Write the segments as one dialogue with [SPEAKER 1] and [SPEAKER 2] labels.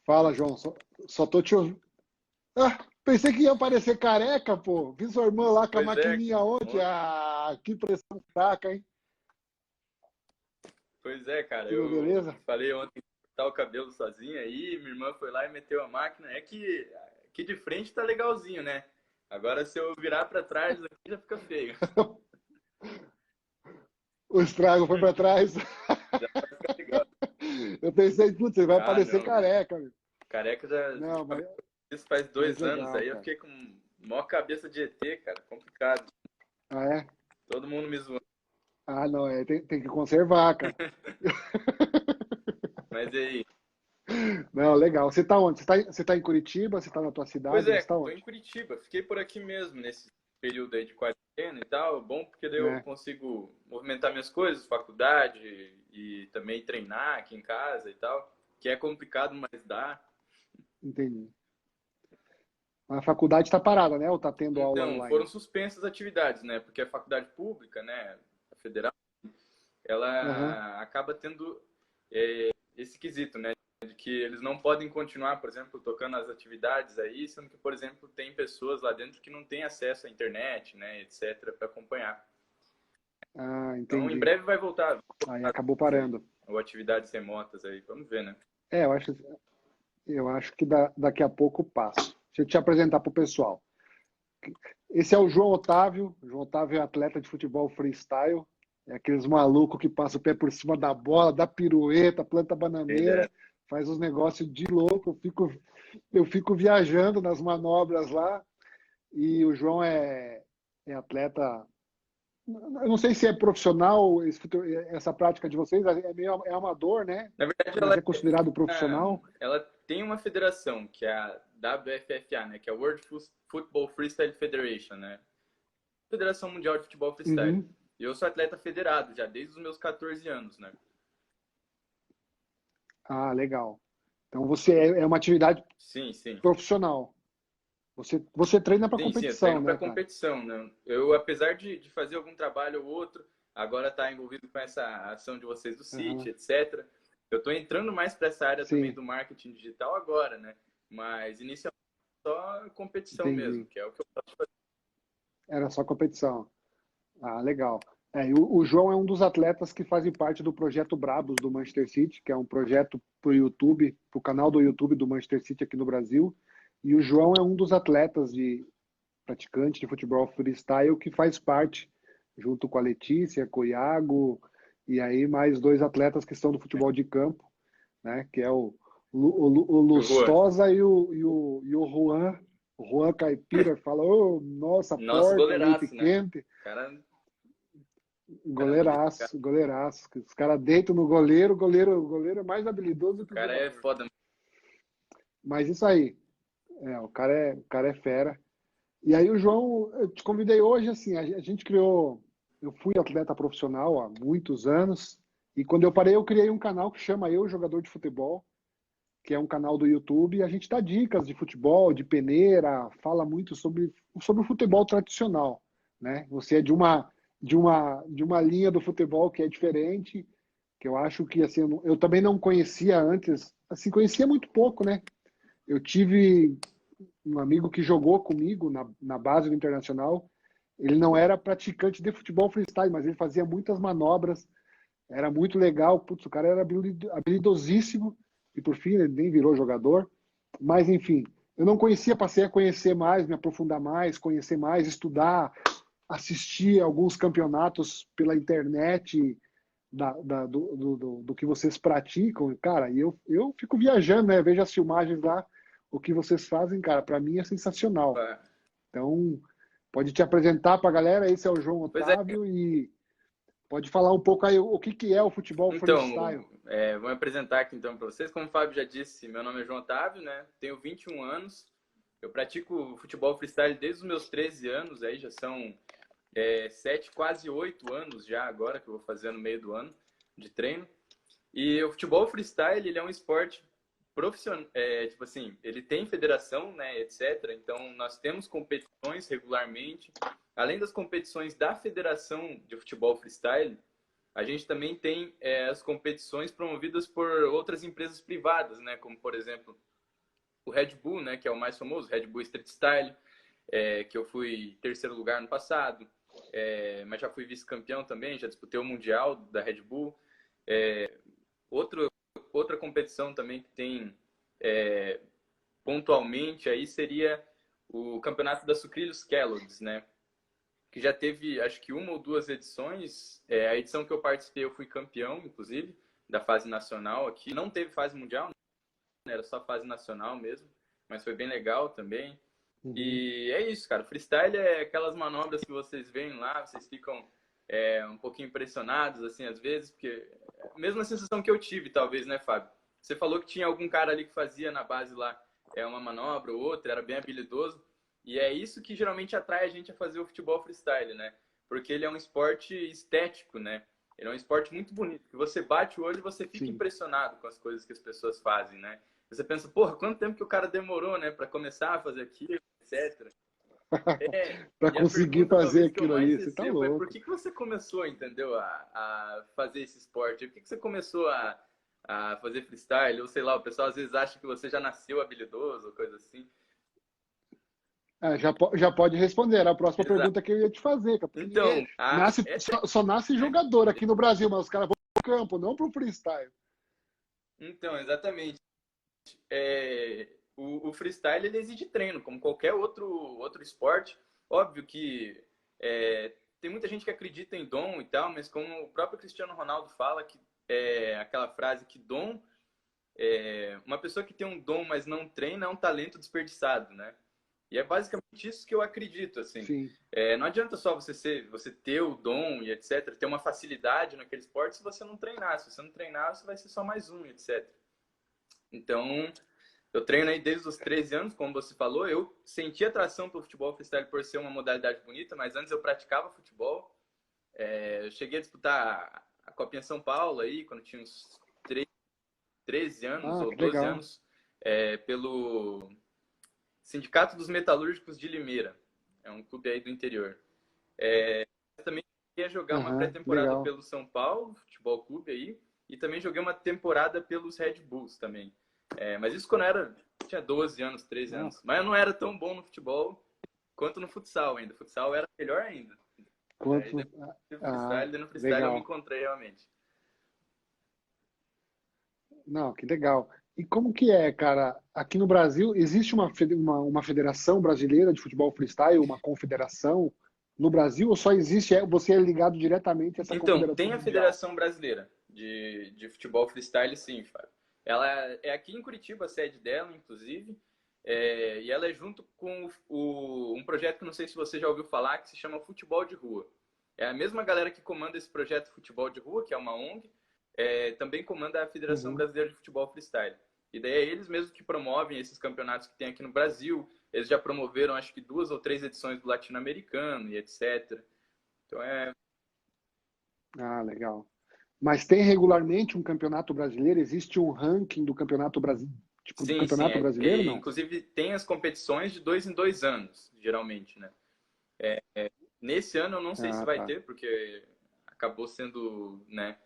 [SPEAKER 1] Fala, João. Só tô te ouvindo. Ah, pensei que ia aparecer careca, pô. Vi sua irmã lá com a
[SPEAKER 2] Pois é,
[SPEAKER 1] maquininha ontem.
[SPEAKER 2] ontem-
[SPEAKER 1] Ah, que pressão fraca, hein?
[SPEAKER 2] pois é, cara.
[SPEAKER 1] Tudo
[SPEAKER 2] Eu
[SPEAKER 1] beleza?
[SPEAKER 2] falei ontem que cortar o cabelo sozinho aí, minha irmã foi lá e meteu a máquina. É que aqui de frente tá legalzinho, né? Agora se eu virar pra trás aqui já fica feio.
[SPEAKER 1] O estrago foi pra trás.
[SPEAKER 2] Já vai ficar legal.
[SPEAKER 1] Eu pensei, putz, você vai
[SPEAKER 2] Ah,
[SPEAKER 1] aparecer
[SPEAKER 2] não.
[SPEAKER 1] careca, meu.
[SPEAKER 2] Careca já.
[SPEAKER 1] Não,
[SPEAKER 2] Isso faz
[SPEAKER 1] mas
[SPEAKER 2] 2 anos.
[SPEAKER 1] legal,
[SPEAKER 2] Aí eu
[SPEAKER 1] cara.
[SPEAKER 2] fiquei com maior cabeça de ET, cara. Complicado.
[SPEAKER 1] Ah, é?
[SPEAKER 2] Todo mundo me zoando.
[SPEAKER 1] Ah, não, tem que conservar, cara.
[SPEAKER 2] Mas e aí?
[SPEAKER 1] Não, legal. Você tá onde? Você tá em Curitiba? Você tá na tua
[SPEAKER 2] Pois
[SPEAKER 1] cidade?
[SPEAKER 2] é,
[SPEAKER 1] Você tá
[SPEAKER 2] tô em
[SPEAKER 1] onde?
[SPEAKER 2] Curitiba. Fiquei por aqui mesmo, nesse período aí de quarentena e tal. Bom, porque daí eu
[SPEAKER 1] É,
[SPEAKER 2] consigo movimentar minhas coisas, faculdade e também treinar aqui em casa e tal. Que é complicado, mas dá.
[SPEAKER 1] entendi. A faculdade tá parada, né? Ou tá tendo aula
[SPEAKER 2] Então, foram
[SPEAKER 1] online?
[SPEAKER 2] suspensas as atividades, né? Porque a faculdade pública, né, a federal,
[SPEAKER 1] Aham.
[SPEAKER 2] ela acaba tendo esse quesito, né? De que eles não podem continuar, por exemplo, tocando as atividades aí, sendo que, por exemplo, tem pessoas lá dentro que não têm acesso à internet, né, etc., para acompanhar.
[SPEAKER 1] Ah,
[SPEAKER 2] Então, em
[SPEAKER 1] entendi.
[SPEAKER 2] breve vai voltar
[SPEAKER 1] Aí acabou
[SPEAKER 2] aí,
[SPEAKER 1] parando.
[SPEAKER 2] ou atividades remotas aí, vamos ver, né?
[SPEAKER 1] É, eu acho que daqui a pouco passa. Deixa eu te apresentar pro pessoal. Esse é o João Otávio. O João Otávio é atleta de futebol freestyle. É aqueles malucos que passa o pé por cima da bola, dá pirueta, planta
[SPEAKER 2] Ele é,
[SPEAKER 1] bananeira, faz uns negócios de louco. Eu fico viajando nas manobras lá. E o João é atleta. Eu não sei se é profissional essa prática de vocês, é amador, né?
[SPEAKER 2] na verdade,
[SPEAKER 1] Mas é considerado profissional.
[SPEAKER 2] ela tem uma federação, que é a WFFA, né, que é a World Football Freestyle Federation, né? Federação Mundial de Futebol Freestyle.
[SPEAKER 1] Uhum.
[SPEAKER 2] E eu sou atleta federado já desde os meus 14 anos, né?
[SPEAKER 1] Ah, legal. Então você é uma atividade
[SPEAKER 2] Sim, sim.
[SPEAKER 1] profissional. Você treina para
[SPEAKER 2] Sim, sim, eu
[SPEAKER 1] competição,
[SPEAKER 2] treino para
[SPEAKER 1] né, cara?
[SPEAKER 2] competição, né? Eu, apesar de fazer algum trabalho ou outro, agora tá envolvido com essa ação de vocês do City,
[SPEAKER 1] Aham.
[SPEAKER 2] etc. Eu tô entrando mais para essa área também
[SPEAKER 1] Sim,
[SPEAKER 2] do marketing digital agora, né? Mas inicialmente só competição mesmo,
[SPEAKER 1] entendi.
[SPEAKER 2] que é o que eu gosto de fazer.
[SPEAKER 1] Era só competição. Ah, legal. E o João é um dos atletas que fazem parte do projeto Brabos do Manchester City, que é um projeto para o YouTube, para o canal do YouTube do Manchester City aqui no Brasil. E o João é um dos atletas praticante de futebol freestyle que faz parte, junto com a Letícia, com o Iago, e aí mais dois atletas que são do futebol de campo, né? Que é o
[SPEAKER 2] O Juan,
[SPEAKER 1] Lustosa e o Juan. O Juan Caipira fala, ô, nossa,
[SPEAKER 2] nosso
[SPEAKER 1] porca, leite
[SPEAKER 2] goleiraço, né?
[SPEAKER 1] quente.
[SPEAKER 2] Cara bonito, cara.
[SPEAKER 1] Goleiraço, goleiraço. Os caras deitam no goleiro, o goleiro é mais habilidoso
[SPEAKER 2] O
[SPEAKER 1] que o
[SPEAKER 2] cara é
[SPEAKER 1] jogador.
[SPEAKER 2] foda.
[SPEAKER 1] Mas isso aí, o cara é fera. E aí o João, eu te convidei hoje, assim, a gente criou, eu fui atleta profissional há muitos anos, e quando eu parei eu criei um canal que chama Eu Jogador de Futebol, que é um canal do YouTube, e a gente dá dicas de futebol, de peneira, fala muito sobre o futebol tradicional, né? Você é de uma linha do futebol que é diferente, que eu acho que, assim, eu também não conhecia antes, assim, conhecia muito pouco, né? Eu tive um amigo que jogou comigo na base do Internacional. Ele não era praticante de futebol freestyle, mas ele fazia muitas manobras, era muito legal. Putz, o cara era habilidosíssimo e por fim ele nem virou jogador. Mas enfim, eu não conhecia, passei a conhecer mais, me aprofundar mais, conhecer mais, estudar, assistir alguns campeonatos pela internet do que vocês praticam, cara, e eu fico viajando, né? Vejo as filmagens lá, o que vocês fazem, cara, para mim é sensacional. Então, pode te apresentar para a galera, esse é o João
[SPEAKER 2] Pois é,
[SPEAKER 1] Otávio e pode falar um pouco aí o que que é o futebol freestyle.
[SPEAKER 2] então, vou me apresentar aqui então para vocês. Como o Fábio já disse, meu nome é João Otávio, né? Tenho 21 anos. Eu pratico futebol freestyle desde os meus 13 anos, aí já são 7, quase 8 anos já agora, que eu vou fazer no meio do ano de treino. E o futebol freestyle, ele é um esporte profissional, tipo assim, ele tem federação, né, etc. Então, nós temos competições regularmente. Além das competições da Federação de Futebol Freestyle, a gente também tem as competições promovidas por outras empresas privadas, né? Como, por exemplo, o Red Bull, né, que é o mais famoso, Red Bull Street Style, que eu fui terceiro lugar no passado, mas já fui vice-campeão também, já disputei o Mundial da Red Bull. Outra competição também que tem pontualmente aí seria o Campeonato da Sucrilhos Kellogg's, né? Que já teve, acho que uma ou duas edições. A edição que eu participei, eu fui campeão, inclusive, da fase nacional aqui. Não teve fase mundial, né? Era só fase nacional mesmo, mas foi bem legal também. Uhum. E é isso, cara. Freestyle é aquelas manobras que vocês veem lá, vocês ficam um pouquinho impressionados, assim, às vezes, porque a mesma sensação que eu tive, talvez, né, Fábio? Você falou que tinha algum cara ali que fazia na base lá uma manobra ou outra, era bem habilidoso. E é isso que geralmente atrai a gente a fazer o futebol freestyle, né? Porque ele é um esporte estético, né? Ele é um esporte muito bonito, que você bate o olho e você fica impressionado com as coisas que as pessoas fazem, né? Você pensa, porra, quanto tempo que o cara demorou, né, para começar a fazer aquilo, etc.
[SPEAKER 1] Para conseguir fazer aquilo ali, você tá louco.
[SPEAKER 2] Por que você começou, entendeu, a fazer esse esporte? Por que você começou a fazer freestyle? Ou sei lá, o pessoal às vezes acha que você já nasceu habilidoso, ou coisa assim.
[SPEAKER 1] Já pode responder. Era a próxima pergunta que eu ia te fazer.
[SPEAKER 2] Então,
[SPEAKER 1] só nasce jogador aqui no Brasil, mas os caras vão pro campo, não pro freestyle.
[SPEAKER 2] Então, exatamente. O freestyle ele exige treino, como qualquer outro esporte. Óbvio que tem muita gente que acredita em dom e tal, mas como o próprio Cristiano Ronaldo fala, que aquela frase que dom, uma pessoa que tem um dom, mas não treina, é um talento desperdiçado, né? E é basicamente isso que eu acredito, assim. Não adianta só você ter o dom e etc, ter uma facilidade naquele esporte se você não treinar. Se você não treinar, você vai ser só mais um, etc. Então, eu treino aí desde os 13 anos, como você falou. Eu senti atração pelo futebol freestyle por ser uma modalidade bonita, mas antes eu praticava futebol. Eu cheguei a disputar a Copinha São Paulo aí, quando tinha uns 13 anos ou 12 anos, pelo Sindicato dos Metalúrgicos de Limeira. É um clube aí do interior. Também ia jogar uma pré-temporada pelo São Paulo Futebol Clube aí, e também joguei uma temporada pelos Red Bulls também. Mas isso quando eu tinha 12 anos, 13 anos. Mas eu não era tão bom no futebol quanto no futsal ainda. O futsal era melhor ainda. No freestyle eu me encontrei realmente.
[SPEAKER 1] Não, que legal. E como que é, cara? Aqui no Brasil, existe uma federação brasileira de futebol freestyle, uma confederação no Brasil, ou só existe, você é ligado diretamente a essa confederação?
[SPEAKER 2] Então, tem a Federação Brasileira de Futebol Freestyle, sim, Fábio. Ela é aqui em Curitiba, a sede dela, inclusive, e ela é junto com um projeto que não sei se você já ouviu falar, que se chama Futebol de Rua. É a mesma galera que comanda esse projeto Futebol de Rua, que é uma ONG, também comanda a Federação Brasileira de Futebol Freestyle. E daí é eles mesmos que promovem esses campeonatos que tem aqui no Brasil. Eles já promoveram, acho que 2 ou 3 edições do Latino-Americano e etc. Então
[SPEAKER 1] legal. Mas tem regularmente um campeonato brasileiro? Existe um ranking do campeonato brasileiro? Tipo, do campeonato brasileiro, não?
[SPEAKER 2] Inclusive, tem as competições de 2 em 2 anos, geralmente, né? Nesse ano eu não sei se vai ter, porque acabou sendo, né,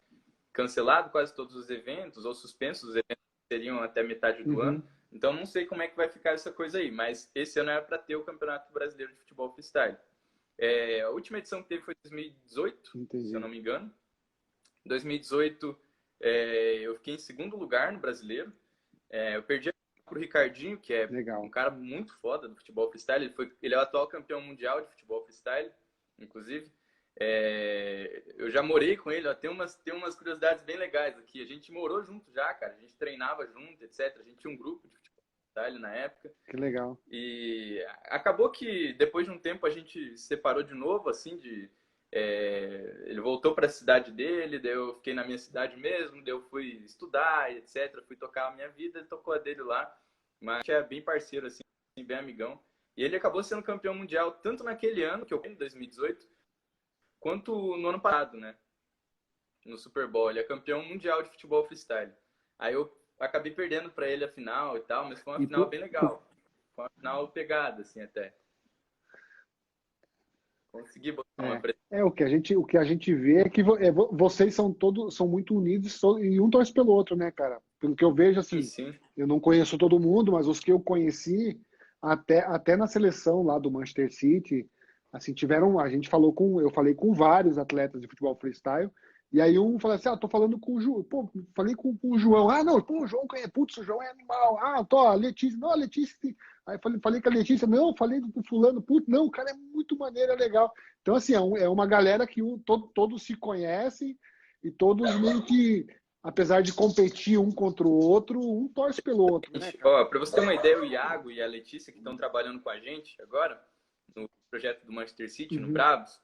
[SPEAKER 2] cancelado quase todos os eventos, ou suspensos, os eventos seriam até metade do ano. Então não sei como é que vai ficar essa coisa aí, mas esse ano era para ter o Campeonato Brasileiro de Futebol Freestyle. A última edição que teve foi em 2018, se eu não me engano. Em 2018 eu fiquei em segundo lugar no Brasileiro. Eu perdi para o Ricardinho, que é um cara muito foda do futebol freestyle. Ele é o atual campeão mundial de futebol freestyle, inclusive. Eu já morei com ele, ó, tem umas curiosidades bem legais aqui. A gente morou junto já, cara. A gente treinava junto, etc. A gente tinha um grupo de futebol freestyle na época.
[SPEAKER 1] Que legal.
[SPEAKER 2] E acabou que depois de um tempo a gente se separou de novo, assim, ele voltou para a cidade dele, daí eu fiquei na minha cidade mesmo, daí eu fui estudar, etc. Fui tocar a minha vida, ele tocou a dele lá. Mas a gente é bem parceiro, assim, bem amigão. E ele acabou sendo campeão mundial tanto naquele ano, que eu fui em 2018, quanto no ano passado, né? No Super Bowl. Ele é campeão mundial de futebol freestyle. Aí eu acabei perdendo para ele a final e tal, mas foi uma final bem legal. Foi uma final pegada, assim, até. Consegui botar uma pressão.
[SPEAKER 1] O que a gente vê é que vocês são muito unidos e um torce pelo outro, né, cara? Pelo que eu vejo, assim,
[SPEAKER 2] Sim.
[SPEAKER 1] eu não conheço todo mundo, mas os que eu conheci, até na seleção lá do Manchester City, assim, eu falei com vários atletas de futebol freestyle, e aí um falou assim, tô falando com o João, pô, falei com o João, não, pô, o João, putz, o João é animal, a Letícia, não, a Letícia, aí falei com a Letícia, não, falei com o fulano, putz, não, o cara é muito maneiro, é legal. Então, assim, é uma galera que todos se conhecem e todos meio que, apesar de competir um contra o outro, um torce pelo outro, né, cara?
[SPEAKER 2] Ó, para você ter uma ideia, o Iago e a Letícia, que estão trabalhando com a gente agora, no projeto do Manchester City, no Bravos,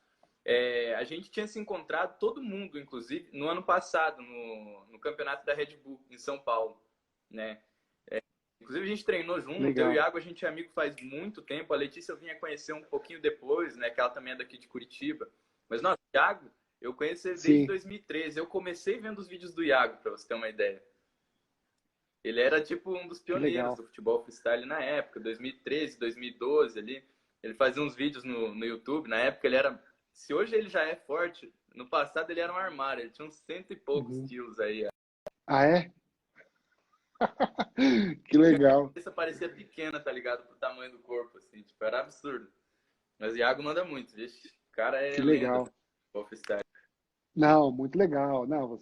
[SPEAKER 2] a gente tinha se encontrado, todo mundo, inclusive, no ano passado, no campeonato da Red Bull, em São Paulo, né? Inclusive, a gente treinou junto.
[SPEAKER 1] Legal.
[SPEAKER 2] Eu e o Iago, a gente é amigo faz muito tempo. A Letícia eu vinha conhecer um pouquinho depois, né? Que ela também é daqui de Curitiba. Mas, nossa, o Iago, eu conheci ele desde 2013. Eu comecei vendo os vídeos do Iago, para você ter uma ideia. Ele era, tipo, um dos pioneiros do futebol freestyle na época, 2013, 2012 ali. Ele fazia uns vídeos no YouTube. Na época, ele era... Se hoje ele já é forte, no passado ele era um armário. Ele tinha uns 100 e poucos quilos aí.
[SPEAKER 1] Ah, é? Que legal.
[SPEAKER 2] A cabeça parecia pequena, tá ligado? Pro tamanho do corpo, assim. Tipo, era absurdo. Mas o Iago manda muito, vixe. O cara é
[SPEAKER 1] Que
[SPEAKER 2] lenda
[SPEAKER 1] legal.
[SPEAKER 2] do futebol freestyle.
[SPEAKER 1] Não, muito legal. Não,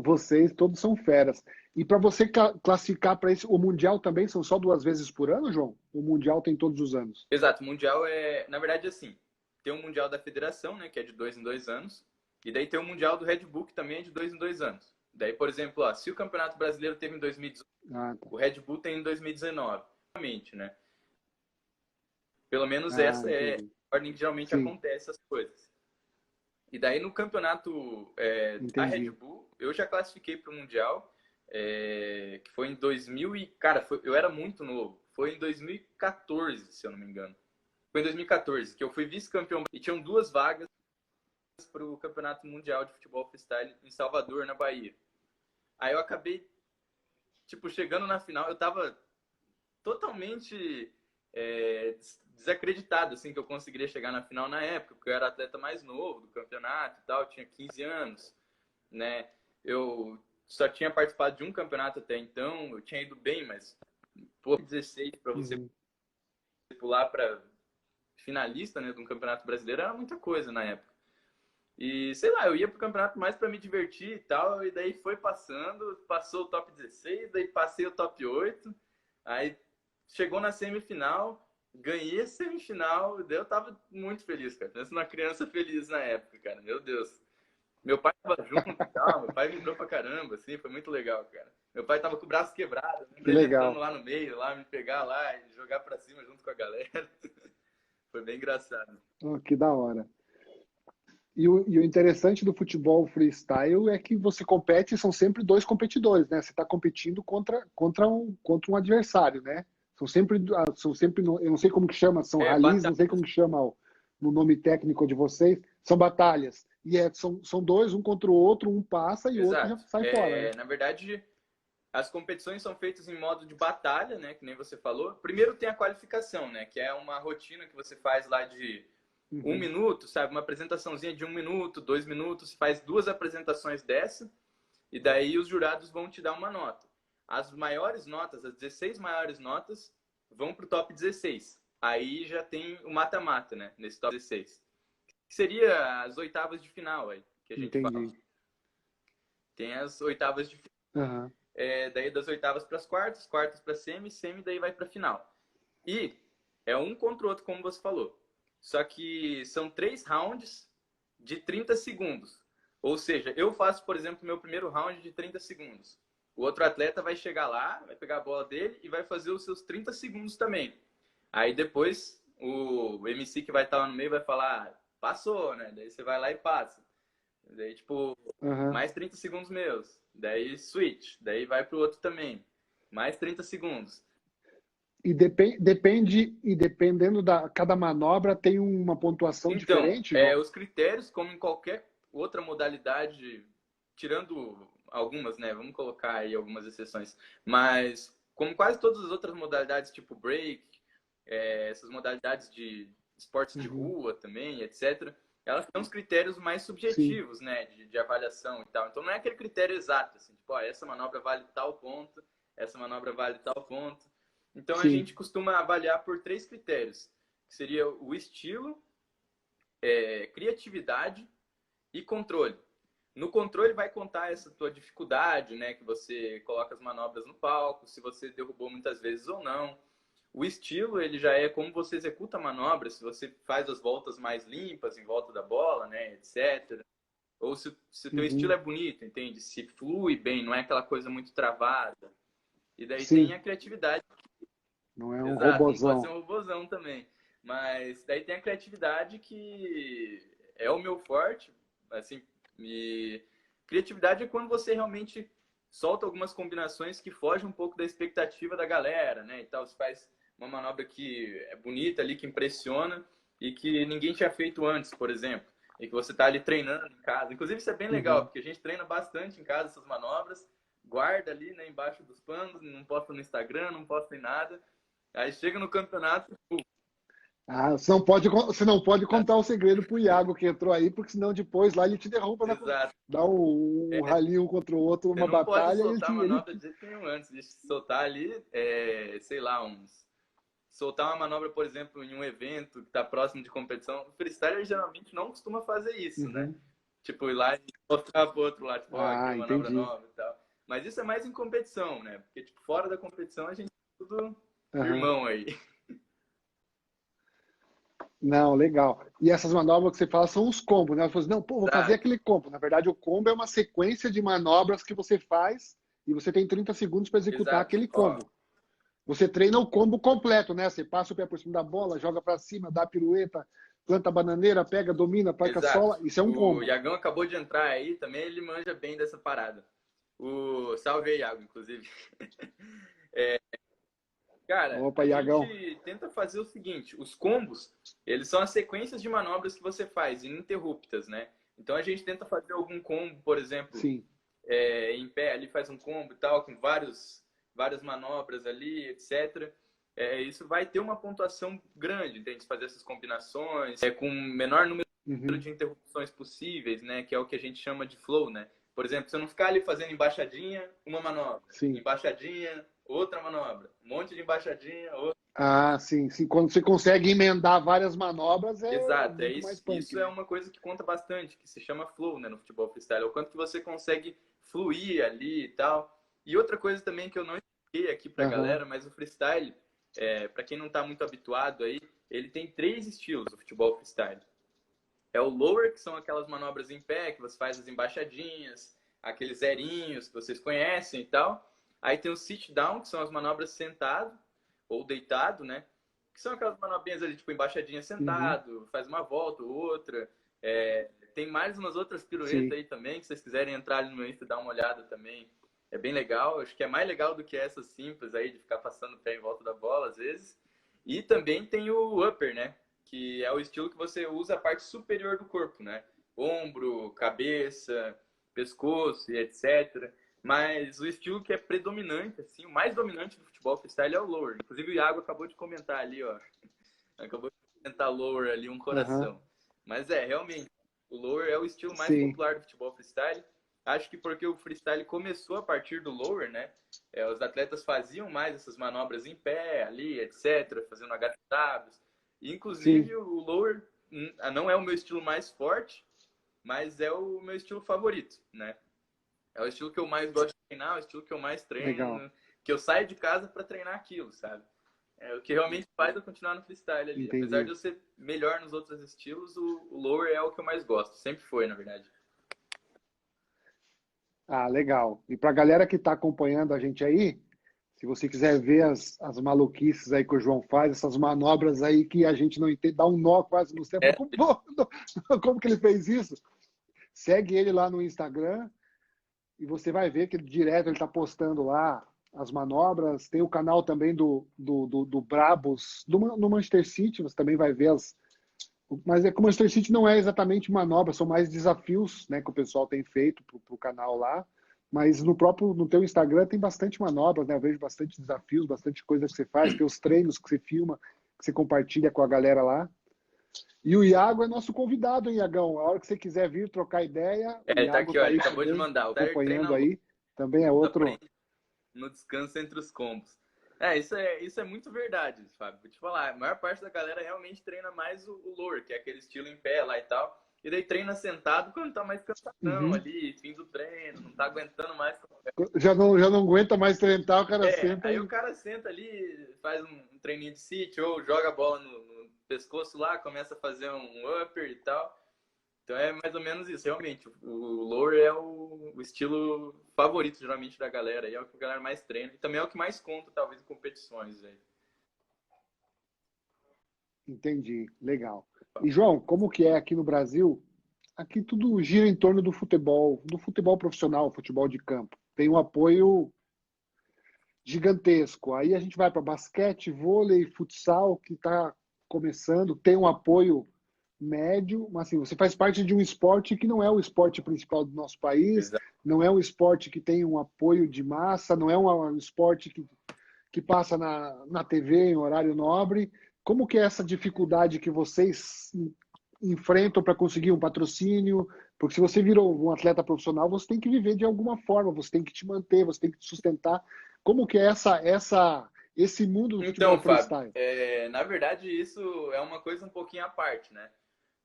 [SPEAKER 1] vocês todos são feras. E para você classificar para esse, o Mundial também são só 2 vezes por ano, João? O Mundial tem todos os anos.
[SPEAKER 2] Exato, o Mundial é, na verdade, assim, tem o Mundial da Federação, né, que é de 2 em 2 anos, e daí tem o Mundial do Red Bull, que também é de 2 em 2 anos. Daí, por exemplo, ó, se o Campeonato Brasileiro teve em 2018, o Red Bull tem em 2019, realmente, né? Pelo menos essa é a ordem que geralmente acontece as coisas. E daí no campeonato da Red Bull, eu já classifiquei para o Mundial, que foi em 2000 e... Cara, eu era muito novo. Foi em 2014, se eu não me engano. Foi em 2014, que eu fui vice-campeão. E tinham 2 vagas para o Campeonato Mundial de Futebol Freestyle em Salvador, na Bahia. Aí eu acabei, tipo, chegando na final, eu tava totalmente desacreditado, assim, que eu conseguiria chegar na final na época, porque eu era atleta mais novo do campeonato e tal, tinha 15 anos, né? Eu só tinha participado de um campeonato até então, eu tinha ido bem, mas, pô, 16 para você pular para finalista, né, de um campeonato brasileiro era muita coisa na época. E, sei lá, eu ia pro campeonato mais para me divertir e tal, e daí foi passando, passou o top 16, daí passei o top 8, aí chegou na semifinal, ganhei a semifinal, daí eu tava muito feliz, cara. Pensa numa criança feliz na época, cara, meu Deus. Meu pai tava junto e tal, meu pai vibrou pra caramba, assim, foi muito legal, cara. Meu pai tava com o braço quebrado, ele entrando lá no meio, lá, me pegar lá e jogar pra cima junto com a galera. Foi bem engraçado.
[SPEAKER 1] Oh, que da hora. E o interessante do futebol freestyle é que você compete, são sempre 2 competidores, né? Você está competindo contra um adversário, né? São sempre, eu não sei como que chama, são rallies, não sei como que chama no nome técnico de vocês, são batalhas. E são 2, um contra o outro, um passa e o outro já sai fora. Né?
[SPEAKER 2] Na verdade, as competições são feitas em modo de batalha, né? Que nem você falou. Primeiro tem a qualificação, né? Que é uma rotina que você faz lá de 1 minuto, sabe? Uma apresentaçãozinha de 1 minuto, 2 minutos, faz 2 apresentações dessa, e daí os jurados vão te dar uma nota. As maiores notas, as 16 maiores notas, vão pro top 16. Aí já tem o mata-mata, né? Nesse top 16. Que seria as oitavas de final aí, que a gente fala. Tem as oitavas de final. Daí das oitavas para as quartas, quartas para semi, semi daí vai para final. E é um contra o outro, como você falou. Só que são 3 rounds de 30 segundos. Ou seja, eu faço, por exemplo, meu primeiro round de 30 segundos. O outro atleta vai chegar lá, vai pegar a bola dele e vai fazer os seus 30 segundos também. Aí depois o MC que vai estar lá no meio vai falar, passou, né? Daí você vai lá e passa. Daí, tipo, mais 30 segundos meus. Daí switch. Daí vai pro outro também. Mais 30 segundos.
[SPEAKER 1] E dependendo cada manobra tem uma pontuação diferente?
[SPEAKER 2] Então, os critérios, como em qualquer outra modalidade, tirando algumas, né? Vamos colocar aí algumas exceções. Mas, como quase todas as outras modalidades, tipo break, essas modalidades de esportes de rua também, etc. Elas têm uns critérios mais subjetivos,
[SPEAKER 1] sim,
[SPEAKER 2] né, de avaliação e tal. Então não é aquele critério exato, assim, tipo, ó, essa manobra vale tal ponto, essa manobra vale tal ponto. Então a
[SPEAKER 1] sim.
[SPEAKER 2] gente costuma avaliar por 3 critérios, que seria o estilo, criatividade e controle. No controle vai contar essa tua dificuldade, né, que você coloca as manobras no palco, se você derrubou muitas vezes ou não. O estilo, ele já é como você executa a manobra, se você faz as voltas mais limpas em volta da bola, né, etc. Ou se o teu estilo é
[SPEAKER 1] Uhum.
[SPEAKER 2] bonito, entende? Se flui bem, não é aquela coisa muito travada. E daí tem
[SPEAKER 1] Sim,
[SPEAKER 2] a criatividade.
[SPEAKER 1] não é um
[SPEAKER 2] Exato, não pode ser
[SPEAKER 1] robozão.
[SPEAKER 2] um robozão também. Mas daí tem a criatividade que é o meu forte, assim, e criatividade é quando você realmente solta algumas combinações que fogem um pouco da expectativa da galera, né? E tal, você faz uma manobra que é bonita ali, que impressiona e que ninguém tinha feito antes, por exemplo. E que você está ali treinando em casa. Inclusive, isso é bem legal,
[SPEAKER 1] Uhum.
[SPEAKER 2] porque a gente treina bastante em casa essas manobras, guarda ali, né, embaixo dos panos, não posta no Instagram, não posta em nada. Aí chega no campeonato.
[SPEAKER 1] Ah, você não pode contar o segredo pro Iago que entrou aí, porque senão depois lá ele te derruba,
[SPEAKER 2] Exato.
[SPEAKER 1] dá um rally um contra o outro,
[SPEAKER 2] Você
[SPEAKER 1] uma
[SPEAKER 2] não pode
[SPEAKER 1] batalha, e
[SPEAKER 2] soltar a manobra de jeito nenhum antes de soltar ali, sei lá, soltar uma manobra, por exemplo, em um evento que está próximo de competição. O freestyler geralmente não costuma fazer isso, né?
[SPEAKER 1] Uhum.
[SPEAKER 2] Tipo, ir lá e mostrar pro outro lá, tipo, ó, aqui
[SPEAKER 1] Ah,
[SPEAKER 2] uma manobra
[SPEAKER 1] entendi.
[SPEAKER 2] nova e tal. Mas isso é mais em competição, né? Porque, tipo, fora da competição a gente é tudo
[SPEAKER 1] Aham.
[SPEAKER 2] irmão aí.
[SPEAKER 1] Não, legal. E essas manobras que você fala são os combos, né? Você fala assim, não, pô, vou fazer
[SPEAKER 2] Exato.
[SPEAKER 1] aquele combo. Na verdade, o combo é uma sequência de manobras que você faz e você tem 30 segundos para executar
[SPEAKER 2] Exato.
[SPEAKER 1] aquele
[SPEAKER 2] Ó,
[SPEAKER 1] combo. Você treina o combo completo, né? Você passa o pé por cima da bola, joga para cima, dá pirueta, planta a bananeira, pega, domina, placa
[SPEAKER 2] exato.
[SPEAKER 1] sola. Isso é um
[SPEAKER 2] O
[SPEAKER 1] combo.
[SPEAKER 2] Iagão acabou de entrar aí, também ele manja bem dessa parada. Salve aí, Iago, inclusive. Cara,
[SPEAKER 1] Opa,
[SPEAKER 2] a
[SPEAKER 1] Iagão.
[SPEAKER 2] gente tenta fazer o seguinte: os combos, eles são as sequências de manobras que você faz, ininterruptas, né? Então a gente tenta fazer algum combo, por exemplo,
[SPEAKER 1] Sim.
[SPEAKER 2] em pé, ali faz um combo e tal, com várias manobras ali, etc. Isso vai ter uma pontuação grande, tem que fazer essas combinações, com o menor número
[SPEAKER 1] Uhum.
[SPEAKER 2] de interrupções possíveis, né? Que é o que a gente chama de flow, né? Por exemplo, você não ficar ali fazendo embaixadinha, uma manobra,
[SPEAKER 1] Sim.
[SPEAKER 2] embaixadinha, outra manobra, um monte de embaixadinha, outra.
[SPEAKER 1] Ah, sim, sim. Quando você consegue emendar várias manobras, é
[SPEAKER 2] Exato, é
[SPEAKER 1] muito mais
[SPEAKER 2] isso.
[SPEAKER 1] punk,
[SPEAKER 2] Isso é
[SPEAKER 1] né?
[SPEAKER 2] uma coisa que conta bastante, que se chama flow, né, no futebol freestyle. É o quanto que você consegue fluir ali e tal. E outra coisa também que eu não expliquei aqui pra
[SPEAKER 1] Aham.
[SPEAKER 2] galera, mas o freestyle, para quem não tá muito habituado aí, ele tem 3 estilos, o futebol freestyle. É o lower, que são aquelas manobras em pé, que você faz as embaixadinhas, aqueles zerinhos que vocês conhecem e tal. Aí tem o sit down, que são as manobras sentado ou deitado, né? Que são aquelas manobrinhas ali, tipo embaixadinha
[SPEAKER 1] Uhum.
[SPEAKER 2] sentado, faz uma volta ou outra. Tem mais umas outras piruetas
[SPEAKER 1] Sim.
[SPEAKER 2] aí também, que vocês quiserem entrar ali no meu Insta e dar uma olhada também. É bem legal, acho que é mais legal do que essas simples aí, de ficar passando o pé em volta da bola às vezes. E também tem o upper, né? Que é o estilo que você usa a parte superior do corpo, né? Ombro, cabeça, pescoço e etc. Mas o estilo que é predominante, assim, o mais dominante do futebol freestyle é o lower. Inclusive o Iago acabou de comentar ali, ó. Acabou de comentar lower ali, um
[SPEAKER 1] Aham.
[SPEAKER 2] coração. Mas realmente, o lower é o estilo mais
[SPEAKER 1] Sim.
[SPEAKER 2] popular do futebol freestyle. Acho que porque o freestyle começou a partir do lower, né? Os atletas faziam mais essas manobras em pé, ali, etc., fazendo agachados.
[SPEAKER 1] Sim.
[SPEAKER 2] Inclusive, o lower não é o meu estilo mais forte, mas é o meu estilo favorito, né? É o estilo que eu mais gosto de treinar, é o estilo que eu mais
[SPEAKER 1] Legal.
[SPEAKER 2] treino, que eu saio de casa para treinar aquilo, sabe? É o que realmente faz eu continuar no freestyle ali. Apesar de
[SPEAKER 1] Entendi.
[SPEAKER 2] eu ser melhor nos outros estilos, o lower é o que eu mais gosto. Sempre foi, na verdade.
[SPEAKER 1] Ah, legal. E para a galera que está acompanhando a gente aí, se você quiser ver as maluquices aí que o João faz, essas manobras aí que a gente não entende, dá um nó quase no cérebro.
[SPEAKER 2] É,
[SPEAKER 1] Como, como que ele fez isso? Segue ele lá no Instagram e você vai ver que direto ele está postando lá as manobras. Tem o canal também do Brabos, no Manchester City, você também vai ver as. Mas é que o Manchester City não é exatamente manobra, são mais desafios, né, que o pessoal tem feito pro canal lá. Mas no teu Instagram tem bastante manobras, né? Eu vejo bastante desafios, bastante coisa que você faz, tem os treinos que você filma, que você compartilha com a galera lá. E o Iago é nosso convidado, hein, Iagão? A hora que você quiser vir trocar ideia, o
[SPEAKER 2] Tá
[SPEAKER 1] Iago
[SPEAKER 2] aqui,
[SPEAKER 1] tá
[SPEAKER 2] olha,
[SPEAKER 1] aí
[SPEAKER 2] acabou de
[SPEAKER 1] também,
[SPEAKER 2] mandar. O Tyler treina
[SPEAKER 1] acompanhando aí. Também é outro.
[SPEAKER 2] no descanso entre os combos. Isso é muito verdade, Fábio. Vou te falar, a maior parte da galera realmente treina mais o lower, que é aquele estilo em pé lá e tal. E daí treina sentado quando tá mais cansadão ali, fim do treino, não tá aguentando mais.
[SPEAKER 1] Já não aguenta mais treinar, o cara senta
[SPEAKER 2] Aí o
[SPEAKER 1] e.
[SPEAKER 2] cara senta ali, faz um treininho de sit ou joga a bola no pescoço lá, começa a fazer um upper e tal. Então é mais ou menos isso, realmente. O lower é o estilo favorito, geralmente, da galera. E é o que a galera mais treina. E também é o que mais conta, talvez, em competições. Aí.
[SPEAKER 1] Entendi, legal. E, João, como que é aqui no Brasil? Aqui tudo gira em torno do futebol profissional, futebol de campo. Tem um apoio gigantesco. Aí a gente vai para basquete, vôlei, futsal, que está começando, tem um apoio médio, mas assim, você faz parte de um esporte que não é o esporte principal do nosso país,
[SPEAKER 2] Exato.
[SPEAKER 1] não é um esporte que tem um apoio de massa, não é um esporte que passa na TV em horário nobre. Como que é essa dificuldade que vocês enfrentam para conseguir um patrocínio? Porque se você virou um atleta profissional, você tem que viver de alguma forma, você tem que te manter, você tem que te sustentar. Como que é esse mundo do futebol
[SPEAKER 2] Então, Fábio,
[SPEAKER 1] freestyle?
[SPEAKER 2] na verdade, isso é uma coisa um pouquinho à parte, né?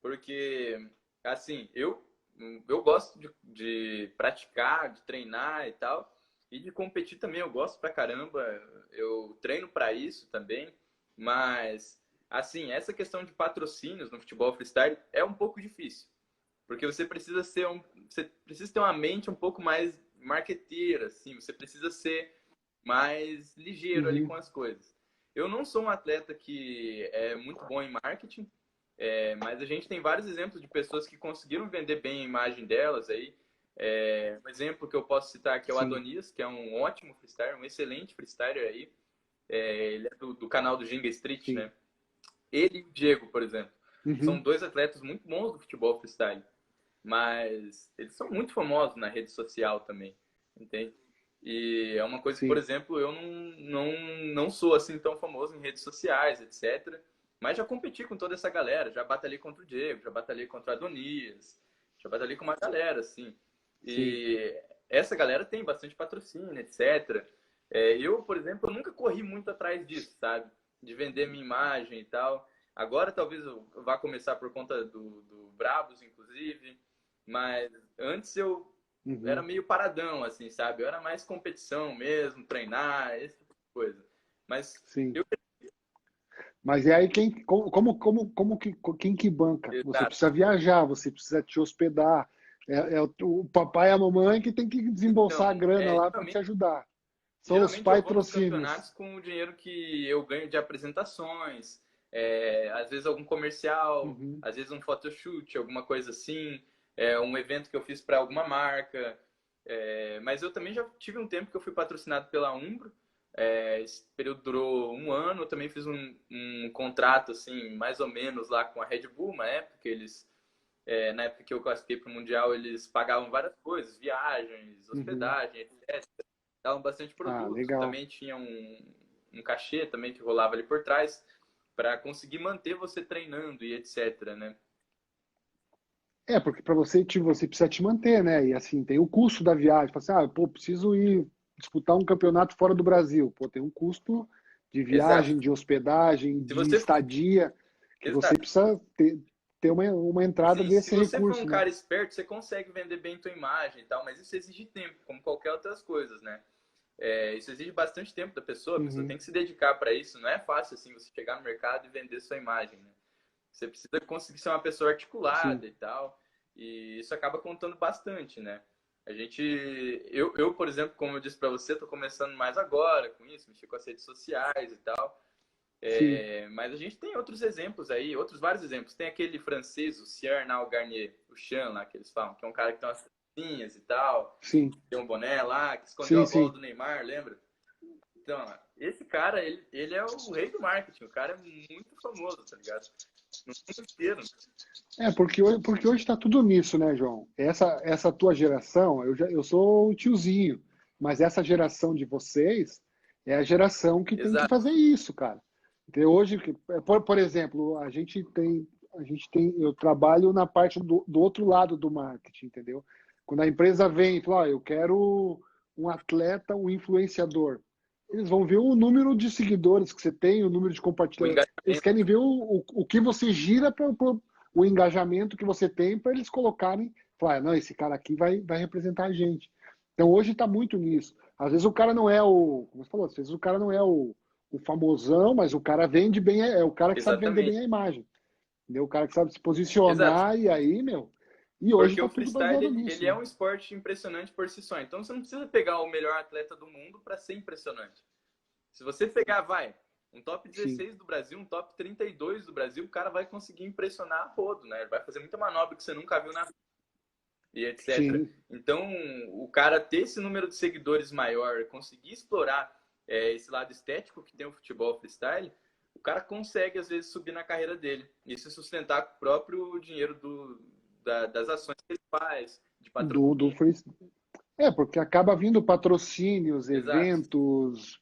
[SPEAKER 2] Porque, assim, eu gosto de praticar, de treinar e tal, e de competir também. Eu gosto pra caramba, eu treino para isso também, mas, assim, essa questão de patrocínios no futebol freestyle é um pouco difícil, porque você precisa ter uma mente um pouco mais marqueteira, assim, você precisa ser mais ligeiro ali com
[SPEAKER 1] Uhum.
[SPEAKER 2] as coisas. Eu não sou um atleta que é muito bom em marketing, mas a gente tem vários exemplos de pessoas que conseguiram vender bem a imagem delas aí. Um exemplo que eu posso citar aqui é o
[SPEAKER 1] Sim.
[SPEAKER 2] Adonias, que é um ótimo freestyler, um excelente freestyler aí. Ele é do canal do Ginga Street,
[SPEAKER 1] Sim.
[SPEAKER 2] né? Ele e o Diego, por exemplo, são
[SPEAKER 1] Uhum.
[SPEAKER 2] dois atletas muito bons do futebol freestyle, mas eles são muito famosos na rede social também, entende? E é uma coisa que, por
[SPEAKER 1] Sim.
[SPEAKER 2] exemplo, eu não sou assim tão famoso em redes sociais, etc. Mas já competi com toda essa galera, já batalhei contra o Diego, já batalhei contra o Adonias, já batalhei com uma galera, assim.
[SPEAKER 1] Sim.
[SPEAKER 2] E essa galera tem bastante patrocínio, etc. Eu, por exemplo, eu nunca corri muito atrás disso, sabe? De vender minha imagem e tal. Agora talvez eu vá começar por conta do Brabos, inclusive. Mas antes eu era
[SPEAKER 1] Uhum.
[SPEAKER 2] meio paradão, assim, sabe? Eu era mais competição mesmo, treinar, esse tipo de coisa. Mas
[SPEAKER 1] Sim.
[SPEAKER 2] eu.
[SPEAKER 1] Mas e aí quem que banca? Você
[SPEAKER 2] Exato.
[SPEAKER 1] precisa viajar, você precisa te hospedar. É o papai e a mamãe que tem que desembolsar a
[SPEAKER 2] Então,
[SPEAKER 1] grana lá para te ajudar. São os
[SPEAKER 2] geralmente eu vou nos
[SPEAKER 1] patrocínios.
[SPEAKER 2] campeonatos com o dinheiro que eu ganho de apresentações, às vezes algum comercial,
[SPEAKER 1] Uhum.
[SPEAKER 2] às vezes um photoshoot, alguma coisa assim, um evento que eu fiz para alguma marca. Mas eu também já tive um tempo que eu fui patrocinado pela Umbro. Esse período durou um ano. Eu também fiz um contrato, assim, mais ou menos lá com a Red Bull, uma época que na época que eu classifiquei para o Mundial, eles pagavam várias coisas, viagens,
[SPEAKER 1] Uhum.
[SPEAKER 2] hospedagem, etc. Davam bastante
[SPEAKER 1] Ah,
[SPEAKER 2] produto,
[SPEAKER 1] legal.
[SPEAKER 2] também tinha um cachê também que rolava ali por trás para conseguir manter você treinando e etc, né?
[SPEAKER 1] Porque para você precisa te manter, né? E assim, tem o custo da viagem. Fala assim, pô, preciso ir disputar um campeonato fora do Brasil. Pô, tem um custo de
[SPEAKER 2] Exato.
[SPEAKER 1] viagem, de hospedagem,
[SPEAKER 2] Se
[SPEAKER 1] de
[SPEAKER 2] você
[SPEAKER 1] estadia, que você
[SPEAKER 2] Exato.
[SPEAKER 1] precisa ter uma entrada
[SPEAKER 2] Sim, se
[SPEAKER 1] desse
[SPEAKER 2] você for um
[SPEAKER 1] recurso, né?
[SPEAKER 2] cara esperto, você consegue vender bem tua imagem e tal, mas isso exige tempo, como qualquer outras coisas, né? Isso exige bastante tempo da pessoa, a pessoa
[SPEAKER 1] Uhum.
[SPEAKER 2] tem que se dedicar para isso. Não é fácil assim você chegar no mercado e vender sua imagem, né? Você precisa conseguir ser uma pessoa
[SPEAKER 1] Sim.
[SPEAKER 2] articulada e tal. E isso acaba contando bastante, né? Por exemplo, como eu disse para você, estou começando mais agora com isso, mexer com as redes sociais e tal.
[SPEAKER 1] Sim.
[SPEAKER 2] Mas a gente tem outros exemplos aí, outros vários exemplos. Tem aquele francês, o Cyril Garnier, o Chan lá, que eles falam, que é um cara que tem umas tetinhas e tal,
[SPEAKER 1] Sim.
[SPEAKER 2] tem um boné lá, que escondeu
[SPEAKER 1] Sim,
[SPEAKER 2] a bola
[SPEAKER 1] sim.
[SPEAKER 2] do Neymar, lembra? Então, esse cara, ele é o rei do marketing, o cara é muito famoso, tá ligado? No mundo inteiro.
[SPEAKER 1] Porque hoje está tudo nisso, né, João? Essa tua geração, eu sou o tiozinho, mas essa geração de vocês é a geração que tem que
[SPEAKER 2] Exato.
[SPEAKER 1] fazer isso, cara. Hoje, por exemplo, a gente tem eu trabalho na parte do outro lado do marketing, entendeu? Quando a empresa vem e fala, ó, eu quero um atleta, um influenciador. Eles vão ver o número de seguidores que você tem, o número de
[SPEAKER 2] O
[SPEAKER 1] compartilhamentos. Eles
[SPEAKER 2] engajamento.
[SPEAKER 1] querem ver o que você gira para o engajamento que você tem para eles colocarem, falar, não, esse cara aqui vai representar a gente. Então hoje está muito nisso. Às vezes o cara não é como você falou, às vezes o cara não é o famosão, mas o cara vende bem, é o cara que sabe vender
[SPEAKER 2] Exatamente.
[SPEAKER 1] bem a imagem. Entendeu? O cara que sabe se
[SPEAKER 2] Exato.
[SPEAKER 1] posicionar, e aí, meu. E hoje
[SPEAKER 2] Porque
[SPEAKER 1] tá
[SPEAKER 2] o
[SPEAKER 1] tudo
[SPEAKER 2] freestyle,
[SPEAKER 1] baseado
[SPEAKER 2] ele
[SPEAKER 1] nisso,
[SPEAKER 2] é
[SPEAKER 1] né?
[SPEAKER 2] um esporte impressionante por si só. Então você não precisa pegar o melhor atleta do mundo para ser impressionante. Se você pegar, um top
[SPEAKER 1] Sim,
[SPEAKER 2] 16 do Brasil, um top 32 do Brasil, o cara vai conseguir impressionar a rodo, né? Ele vai fazer muita manobra que você nunca viu na e etc.
[SPEAKER 1] sim.
[SPEAKER 2] Então, o cara ter esse número de seguidores maior, conseguir explorar esse lado estético que tem o futebol freestyle, o cara consegue, às vezes, subir na carreira dele e se sustentar com o próprio dinheiro das ações que ele faz, de
[SPEAKER 1] Do
[SPEAKER 2] patrocínio.
[SPEAKER 1] free... porque acaba vindo patrocínios,
[SPEAKER 2] Exato.
[SPEAKER 1] eventos.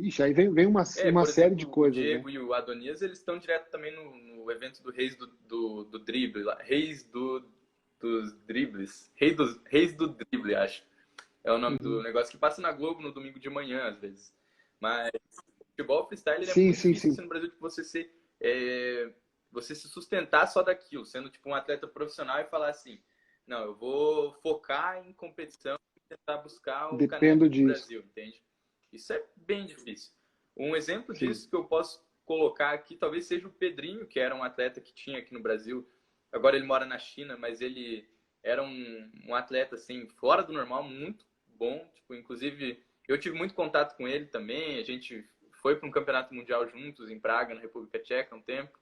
[SPEAKER 1] Ixi, aí vem uma
[SPEAKER 2] Por
[SPEAKER 1] série de
[SPEAKER 2] exemplo, o
[SPEAKER 1] coisas, né?
[SPEAKER 2] Diego e o Adonias, eles estão direto também no evento do Reis do Drible, lá. Dos Dribles. Reis do Drible, acho. É o nome do
[SPEAKER 1] Uhum.
[SPEAKER 2] negócio que passa na Globo no domingo de manhã, às vezes. Mas o futebol freestyle ele é
[SPEAKER 1] Sim,
[SPEAKER 2] muito
[SPEAKER 1] sim,
[SPEAKER 2] difícil
[SPEAKER 1] sim.
[SPEAKER 2] assim, no Brasil de você se sustentar só daquilo, sendo tipo um atleta profissional e falar assim, não, eu vou focar em competição e tentar buscar o caneco
[SPEAKER 1] Dependo
[SPEAKER 2] do
[SPEAKER 1] disso.
[SPEAKER 2] Brasil, entende? Isso é bem difícil. Um exemplo
[SPEAKER 1] Sim.
[SPEAKER 2] disso que eu posso colocar aqui talvez seja o Pedrinho, que era um atleta que tinha aqui no Brasil. Agora ele mora na China, mas ele era um atleta assim fora do normal, muito bom. Tipo, inclusive eu tive muito contato com ele também. A gente foi para um campeonato mundial juntos em Praga, na República Tcheca, um tempo.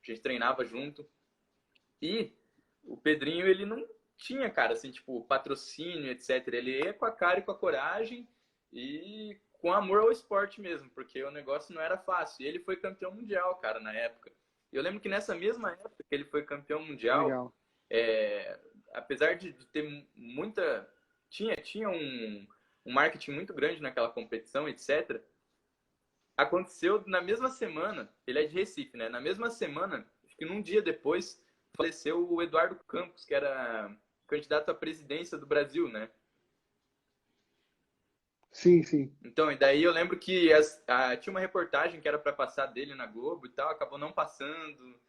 [SPEAKER 2] A gente treinava junto. E o Pedrinho, ele não tinha, cara, assim, tipo, patrocínio, etc. Ele ia com a cara e com a coragem e com amor ao esporte mesmo, porque o negócio não era fácil. E ele foi campeão mundial, cara, na época. E eu lembro que nessa mesma época que ele foi campeão mundial,
[SPEAKER 1] Legal.
[SPEAKER 2] é, apesar de ter muita. Tinha um marketing muito grande naquela competição, etc. Aconteceu na mesma semana, ele é de Recife, né? Na mesma semana, acho que num dia depois, faleceu o Eduardo Campos, que era candidato à presidência do Brasil, né?
[SPEAKER 1] Sim, sim.
[SPEAKER 2] Então, e daí eu lembro que tinha uma reportagem que era para passar dele na Globo e tal, acabou não passando.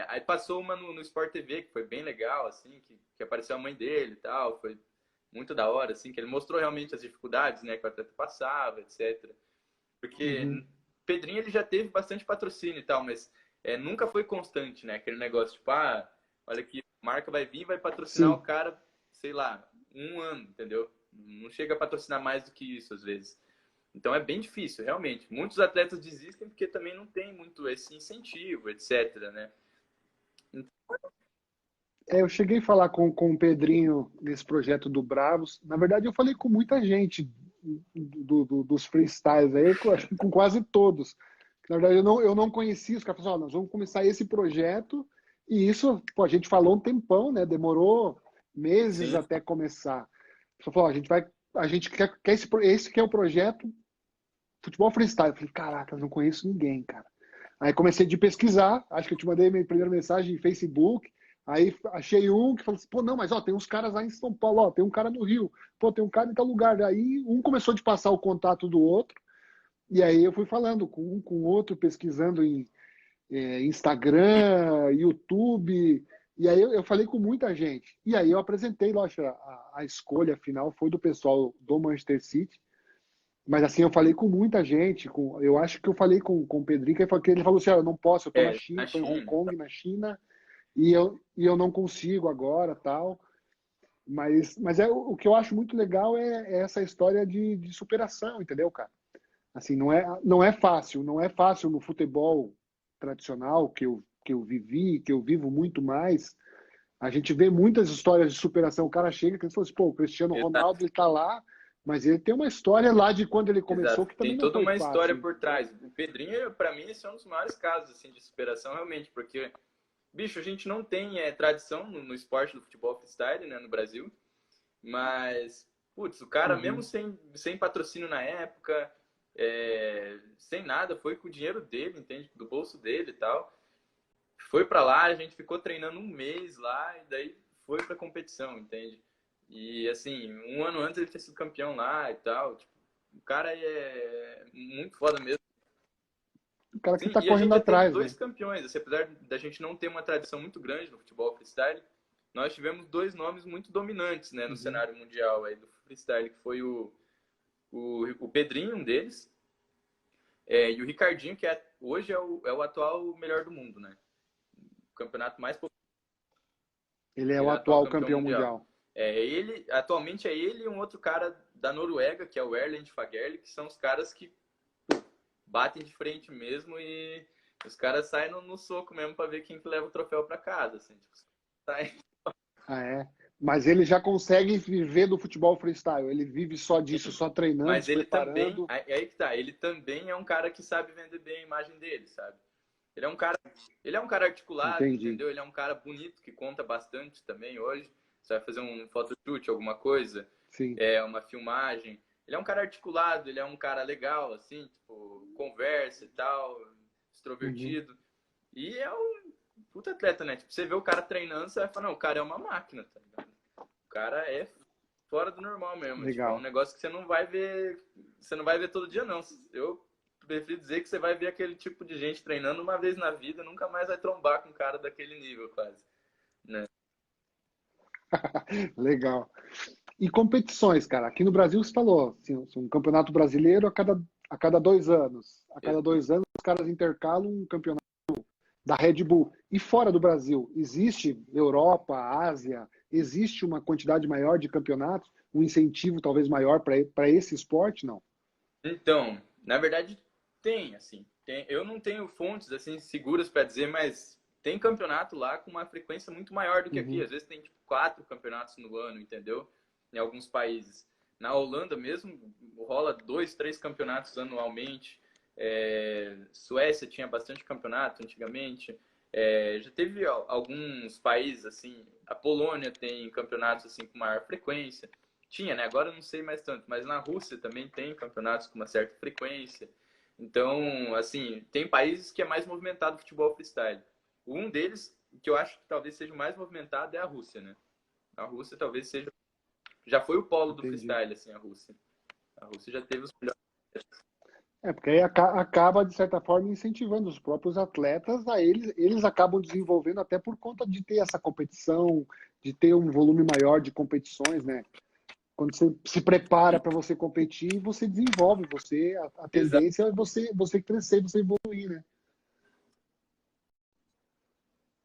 [SPEAKER 2] Aí passou uma no Sport TV, que foi bem legal, assim, que apareceu a mãe dele e tal, foi muito da hora, assim, que ele mostrou realmente as dificuldades, né, que o atleta passava, etc. Porque
[SPEAKER 1] Uhum.
[SPEAKER 2] Pedrinho ele já teve bastante patrocínio e tal, mas nunca foi constante, né? Aquele negócio, tipo, olha aqui, a marca vai vir e vai patrocinar o
[SPEAKER 1] Sim.
[SPEAKER 2] cara, sei lá, um ano, entendeu? Não chega a patrocinar mais do que isso, às vezes. Então é bem difícil, realmente. Muitos atletas desistem porque também não tem muito esse incentivo, etc, né?
[SPEAKER 1] Eu cheguei a falar com o Pedrinho nesse projeto do Bravos. Na verdade, eu falei com muita gente dos freestyles aí, acho que com quase todos. Na verdade, eu não conhecia. Os caras falaram, nós vamos começar esse projeto. E isso, pô, a gente falou um tempão, né? Demorou meses
[SPEAKER 2] Sim,
[SPEAKER 1] até começar. Só falou, a gente quer esse que é o projeto futebol freestyle. Eu falei, caraca, eu não conheço ninguém, cara. Aí comecei de pesquisar, acho que eu te mandei minha primeira mensagem em Facebook. Aí achei um que falou assim, pô, não, mas ó, tem uns caras lá em São Paulo, ó, tem um cara no Rio, pô, tem um cara em tal lugar. Aí um começou de passar o contato do outro, e aí eu fui falando com um, com o outro, pesquisando em Instagram, YouTube, e aí eu falei com muita gente. E aí eu apresentei, lógico, a escolha final foi do pessoal do Manchester City, mas assim, eu falei com muita gente, eu acho que eu falei com o Pedrinho, que ele falou assim, eu não posso, eu tô na
[SPEAKER 2] na
[SPEAKER 1] China, tô em Hong
[SPEAKER 2] China.
[SPEAKER 1] Kong, na China, e eu não consigo agora, tal. Mas o que eu acho muito legal é essa história de superação, entendeu, cara? Assim, não é fácil, não é fácil no futebol tradicional que eu vivi, que eu vivo muito mais. A gente vê muitas histórias de superação. O cara chega e fala assim, pô, o Cristiano
[SPEAKER 2] Exato,
[SPEAKER 1] Ronaldo, ele tá lá, mas ele tem uma história lá de quando ele começou
[SPEAKER 2] exato.
[SPEAKER 1] que também
[SPEAKER 2] Tem
[SPEAKER 1] não
[SPEAKER 2] toda
[SPEAKER 1] foi
[SPEAKER 2] uma história
[SPEAKER 1] fácil,
[SPEAKER 2] por
[SPEAKER 1] entendeu?
[SPEAKER 2] trás. O Pedrinho, para mim, esse é um dos maiores casos assim, de superação, realmente, porque bicho, a gente não tem tradição no esporte do futebol freestyle, né, no Brasil, mas, putz, o cara mesmo
[SPEAKER 1] Uhum.
[SPEAKER 2] sem patrocínio na época, sem nada, foi com o dinheiro dele, entende? Do bolso dele e tal. Foi para lá, a gente ficou treinando um mês lá e daí foi pra competição, entende? E assim, um ano antes ele tinha sido campeão lá e tal. Tipo, o cara é muito foda mesmo.
[SPEAKER 1] O cara que
[SPEAKER 2] Sim,
[SPEAKER 1] tá
[SPEAKER 2] e a
[SPEAKER 1] correndo
[SPEAKER 2] gente já teve
[SPEAKER 1] atrás, né?
[SPEAKER 2] dois campeões. Assim, apesar da gente não ter uma tradição muito grande no futebol freestyle, nós tivemos dois nomes muito dominantes, né, no
[SPEAKER 1] Uhum.
[SPEAKER 2] cenário mundial aí do freestyle, que foi o Pedrinho, um deles, e o Ricardinho, que hoje é o atual melhor do mundo, né? O campeonato mais popular,
[SPEAKER 1] Ele é
[SPEAKER 2] ele
[SPEAKER 1] o
[SPEAKER 2] é o atual
[SPEAKER 1] atual
[SPEAKER 2] campeão
[SPEAKER 1] campeão
[SPEAKER 2] mundial.
[SPEAKER 1] mundial.
[SPEAKER 2] Atualmente é ele e um outro cara da Noruega, que é o Erlend Fagerli, que são os caras que batem de frente mesmo e os caras saem no soco mesmo pra ver quem que leva o troféu pra casa, assim, tipo, sai.
[SPEAKER 1] Ah, é? Mas ele já consegue viver do futebol freestyle. Ele vive só disso, só treinando,
[SPEAKER 2] Mas
[SPEAKER 1] se
[SPEAKER 2] ele também,
[SPEAKER 1] preparando.
[SPEAKER 2] aí que tá, ele também é um cara que sabe vender bem a imagem dele, sabe? Ele é um cara, ele é um cara articulado,
[SPEAKER 1] Entendi.
[SPEAKER 2] entendeu? Ele é um cara bonito que conta bastante também hoje. Você vai fazer um photoshoot, alguma coisa,
[SPEAKER 1] Sim.
[SPEAKER 2] uma filmagem. Ele é um cara articulado, ele é um cara legal, assim, tipo, conversa e tal,
[SPEAKER 1] Uhum.
[SPEAKER 2] extrovertido. E é um puta atleta, né? Tipo, você vê o cara treinando, você vai falar, não, o cara é uma máquina, tá ligado? O cara é fora do normal mesmo. Tipo, é um
[SPEAKER 1] Legal.
[SPEAKER 2] negócio que você não vai ver todo dia, não. Eu prefiro dizer que você vai ver aquele tipo de gente treinando uma vez na vida, nunca mais vai trombar com um cara daquele nível, quase. Né?
[SPEAKER 1] Legal. E competições, cara. Aqui no Brasil você falou, assim, um campeonato brasileiro a cada 2 anos. A cada 2 anos os caras intercalam um campeonato da Red Bull. E fora do Brasil, existe Europa, Ásia, existe uma quantidade maior de campeonatos, um incentivo talvez maior para esse esporte? Não.
[SPEAKER 2] Então, na verdade, tem, assim. Eu não tenho fontes, assim, seguras para dizer, mas tem campeonato lá com uma frequência muito maior do que aqui.
[SPEAKER 1] Uhum.
[SPEAKER 2] Às vezes tem, tipo, 4 campeonatos no ano, entendeu? Em alguns países. Na Holanda mesmo, rola 2, 3 campeonatos anualmente. Suécia tinha bastante campeonato antigamente. Já teve alguns países, assim, a Polônia tem campeonatos, assim, com maior frequência. Tinha, né? Agora eu não sei mais tanto, mas na Rússia também tem campeonatos com uma certa frequência. Então, assim, tem países que é mais movimentado o futebol freestyle. Um deles, que eu acho que talvez seja o mais movimentado, é a Rússia, né? A Rússia talvez seja. Já foi o polo do
[SPEAKER 1] Entendi.
[SPEAKER 2] freestyle, assim, a Rússia. A Rússia já teve os melhores.
[SPEAKER 1] É, porque aí acaba, de certa forma, incentivando os próprios atletas a eles acabam desenvolvendo até por conta de ter essa competição, de ter um volume maior de competições, né? Quando você se prepara para você competir, você desenvolve, a
[SPEAKER 2] Exato.
[SPEAKER 1] tendência é você crescer, você evoluir, né?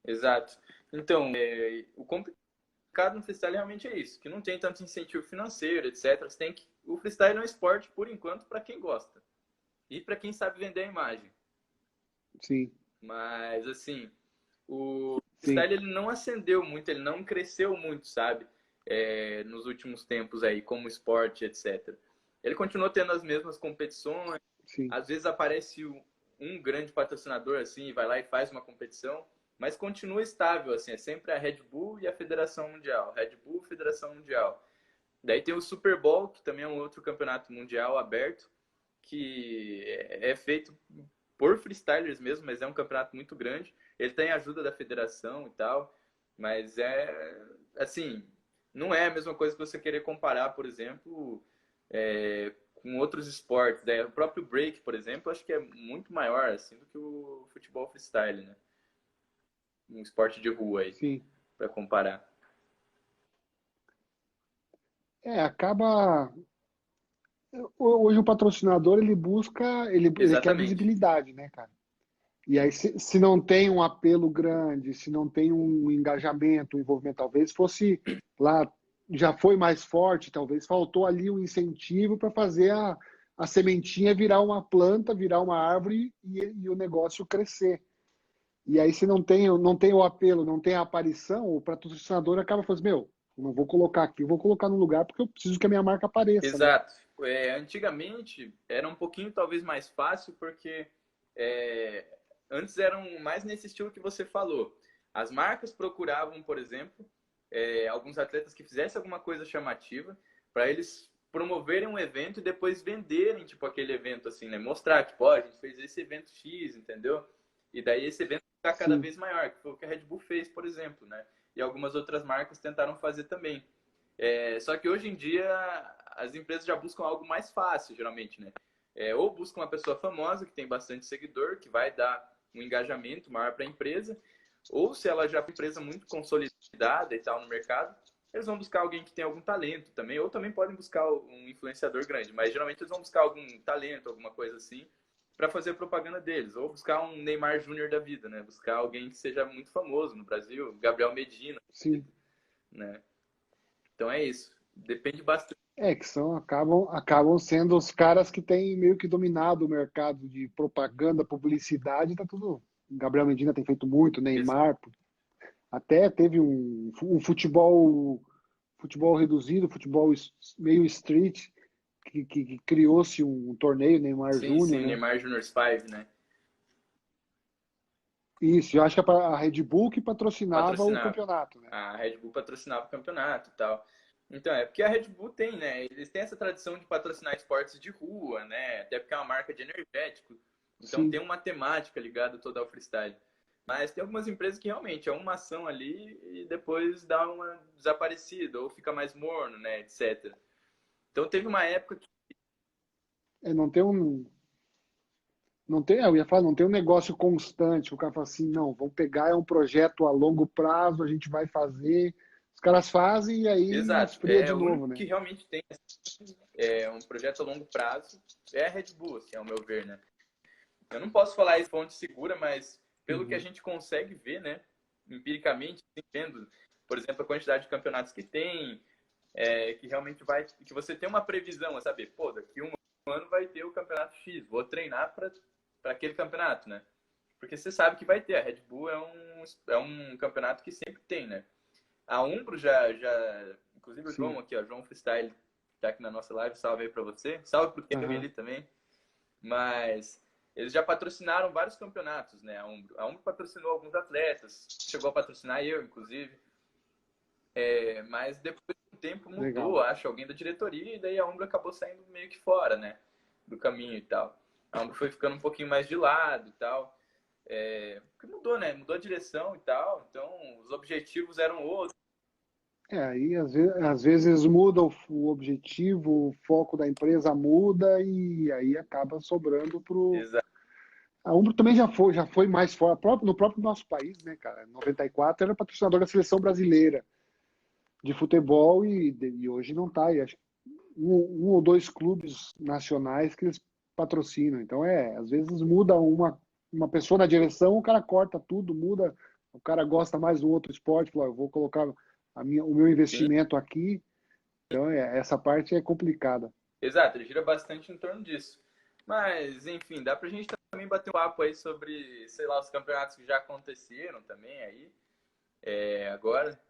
[SPEAKER 2] Exato. Então, o complicado no freestyle realmente é isso, que não tem tanto incentivo financeiro, etc. O freestyle é um esporte, por enquanto, para quem gosta. E para quem sabe vender a imagem.
[SPEAKER 1] Sim,
[SPEAKER 2] Mas, assim, o
[SPEAKER 1] sim.
[SPEAKER 2] freestyle ele não ascendeu muito, ele não cresceu muito, sabe? Nos últimos tempos aí, como esporte, etc. Ele continuou tendo as mesmas competições,
[SPEAKER 1] Sim,
[SPEAKER 2] às vezes aparece um grande patrocinador assim, vai lá e faz uma competição, mas continua estável, assim, é sempre a Red Bull e a Federação Mundial. Red Bull, Federação Mundial. Daí tem o Super Bowl, que também é um outro campeonato mundial aberto, que é feito por freestylers mesmo, mas é um campeonato muito grande. Ele tem ajuda da federação e tal, mas assim, não é a mesma coisa que você querer comparar, por exemplo, com outros esportes. Né? O próprio break, por exemplo, acho que é muito maior assim do que o futebol freestyle, né? Um esporte de rua aí,
[SPEAKER 1] sim.
[SPEAKER 2] para comparar.
[SPEAKER 1] Acaba. Hoje o patrocinador ele busca, ele quer
[SPEAKER 2] Exatamente.
[SPEAKER 1] visibilidade, né, cara? E aí, se não tem um apelo grande, se não tem um engajamento, um envolvimento, talvez fosse lá, já foi mais forte, talvez faltou ali um incentivo para fazer a sementinha virar uma planta, virar uma árvore e o negócio crescer. E aí, se não tem o apelo, não tem a aparição, o patrocinador acaba falando, meu, não vou colocar aqui, eu vou colocar no lugar porque eu preciso que a minha marca apareça, né?
[SPEAKER 2] Exato. Antigamente era um pouquinho talvez mais fácil porque é, antes eram mais nesse estilo que você falou. As marcas procuravam, por exemplo, alguns atletas que fizessem alguma coisa chamativa para eles promoverem um evento e depois venderem tipo aquele evento assim, né? Mostrar tipo, ó, a gente fez esse evento X, entendeu? E daí esse evento cada
[SPEAKER 1] sim,
[SPEAKER 2] vez maior, que foi o que a Red Bull fez, por exemplo, né? E algumas outras marcas tentaram fazer também. Só que hoje em dia as empresas já buscam algo mais fácil, geralmente, né? Ou buscam uma pessoa famosa que tem bastante seguidor, que vai dar um engajamento maior para a empresa, ou se ela já é uma empresa muito consolidada e tal no mercado, eles vão buscar alguém que tem algum talento também, ou também podem buscar um influenciador grande, mas geralmente eles vão buscar algum talento, alguma coisa assim, para fazer a propaganda deles, ou buscar um Neymar Júnior da vida, né? Buscar alguém que seja muito famoso no Brasil, Gabriel Medina,
[SPEAKER 1] sim.
[SPEAKER 2] né? Então é isso. Depende bastante.
[SPEAKER 1] Que acabam sendo os caras que têm meio que dominado o mercado de propaganda, publicidade, tá tudo. Gabriel Medina tem feito muito, Neymar, até teve um futebol reduzido, futebol meio street, que criou-se um torneio Neymar
[SPEAKER 2] Sim,
[SPEAKER 1] Júnior,
[SPEAKER 2] sim,
[SPEAKER 1] né?
[SPEAKER 2] Neymar Junior 5, né?
[SPEAKER 1] Isso, eu acho que a Red Bull que patrocinava o
[SPEAKER 2] Patrocinava.
[SPEAKER 1] campeonato, né?
[SPEAKER 2] A Red Bull patrocinava o campeonato e tal. Então, é porque a Red Bull tem, né? Eles têm essa tradição de patrocinar esportes de rua, né? Até porque é uma marca de energético. Então tem
[SPEAKER 1] Sim.
[SPEAKER 2] uma temática ligada toda ao freestyle. Mas tem algumas empresas que realmente é uma ação ali e depois dá uma desaparecida, ou fica mais morno, né? Etc. Então teve uma época que.
[SPEAKER 1] Não tem eu ia falar, não tem um negócio constante. O cara fala assim, não, vamos pegar, é um projeto a longo prazo, a gente vai fazer. Os caras fazem e aí
[SPEAKER 2] Exato.
[SPEAKER 1] esfria de
[SPEAKER 2] O
[SPEAKER 1] novo,
[SPEAKER 2] único
[SPEAKER 1] né?
[SPEAKER 2] que realmente tem um projeto a longo prazo é a Red Bull, assim, ao meu ver, né? Eu não posso falar isso de fonte segura, mas pelo que a
[SPEAKER 1] Uhum.
[SPEAKER 2] gente consegue ver, né, empiricamente, vendo, por exemplo, a quantidade de campeonatos que tem, que realmente que você tem uma previsão, a saber, pô, daqui um ano vai ter o campeonato X, vou treinar para aquele campeonato, né? Porque você sabe que vai ter. A Red Bull é um campeonato que sempre tem, né? A Umbro inclusive o João
[SPEAKER 1] Sim.
[SPEAKER 2] aqui, ó, João Freestyle, tá aqui na nossa live, salve aí para você, salve pro Kevin
[SPEAKER 1] Aham.
[SPEAKER 2] ali também. Mas eles já patrocinaram vários campeonatos, né? A Umbro. A Umbro patrocinou alguns atletas, chegou a patrocinar eu, inclusive. Mas depois do tempo
[SPEAKER 1] Legal.
[SPEAKER 2] mudou, acho, alguém da diretoria, e daí a Umbro acabou saindo meio que fora, né? Do caminho e tal. A Umbro foi ficando um pouquinho mais de lado e tal. Porque mudou, né? Mudou a direção e tal. Então, os objetivos eram outros.
[SPEAKER 1] Aí às vezes muda o objetivo, o foco da empresa muda e aí acaba sobrando pro.
[SPEAKER 2] Exato.
[SPEAKER 1] A Umbro também já foi mais fora, no próprio nosso país, né, cara? Em 94 era patrocinador da seleção brasileira de futebol e hoje não tá. E acho que um ou dois clubes nacionais que eles patrocinam. Então às vezes muda uma pessoa na direção, o cara corta tudo, muda, o cara gosta mais do outro esporte, fala, eu vou colocar o meu
[SPEAKER 2] Sim.
[SPEAKER 1] investimento aqui. Então essa parte é complicada.
[SPEAKER 2] Exato, ele gira bastante em torno disso. Mas, enfim, dá pra gente também bater um papo aí sobre, sei lá, os campeonatos que já aconteceram também aí. Agora,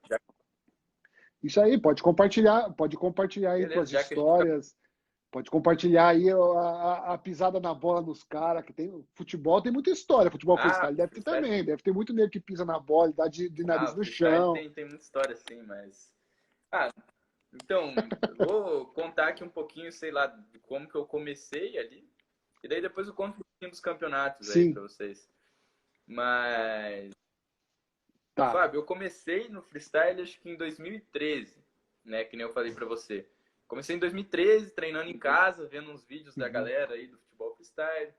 [SPEAKER 1] Isso aí, pode compartilhar aí
[SPEAKER 2] beleza,
[SPEAKER 1] tuas
[SPEAKER 2] já que a gente tá.
[SPEAKER 1] histórias, pode compartilhar aí a pisada na bola dos caras, que tem. Futebol tem muita história, futebol
[SPEAKER 2] Ah,
[SPEAKER 1] freestyle deve ter
[SPEAKER 2] freestyle tem.
[SPEAKER 1] também, deve ter muito nego que pisa na bola, dá de nariz no
[SPEAKER 2] Freestyle
[SPEAKER 1] chão.
[SPEAKER 2] tem muita história, sim, mas. Ah, então, eu vou contar aqui um pouquinho, sei lá, de como que eu comecei ali. E daí depois eu conto um pouquinho dos campeonatos aí pra
[SPEAKER 1] Sim,
[SPEAKER 2] vocês. Mas,
[SPEAKER 1] tá.
[SPEAKER 2] Fábio, eu comecei no freestyle acho que em 2013, né? Que nem eu falei pra você. Comecei em 2013, treinando em casa, vendo uns vídeos da
[SPEAKER 1] Uhum.
[SPEAKER 2] galera aí do futebol freestyle.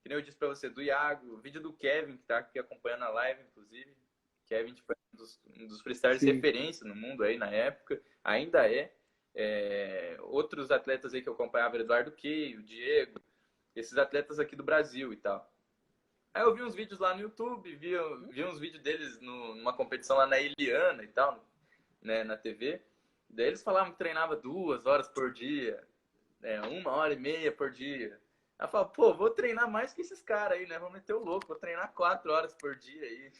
[SPEAKER 2] Que nem eu disse pra você, do Iago, o vídeo do Kevin, que tá aqui acompanhando a live, inclusive. Kevin, tipo, é um dos freestylers
[SPEAKER 1] Sim.
[SPEAKER 2] referência no mundo aí na época, ainda é. Outros atletas aí que eu acompanhava, Eduardo Key, o Diego, esses atletas aqui do Brasil e tal. Aí eu vi uns vídeos lá no YouTube, vi uns vídeos deles numa competição lá na Eliana e tal, né, na TV. Daí eles falavam que treinava 2 horas por dia, 1 hora e meia por dia. Aí eu falava, pô, vou treinar mais que esses caras aí, né? Vou meter o louco, vou treinar 4 horas por dia aí,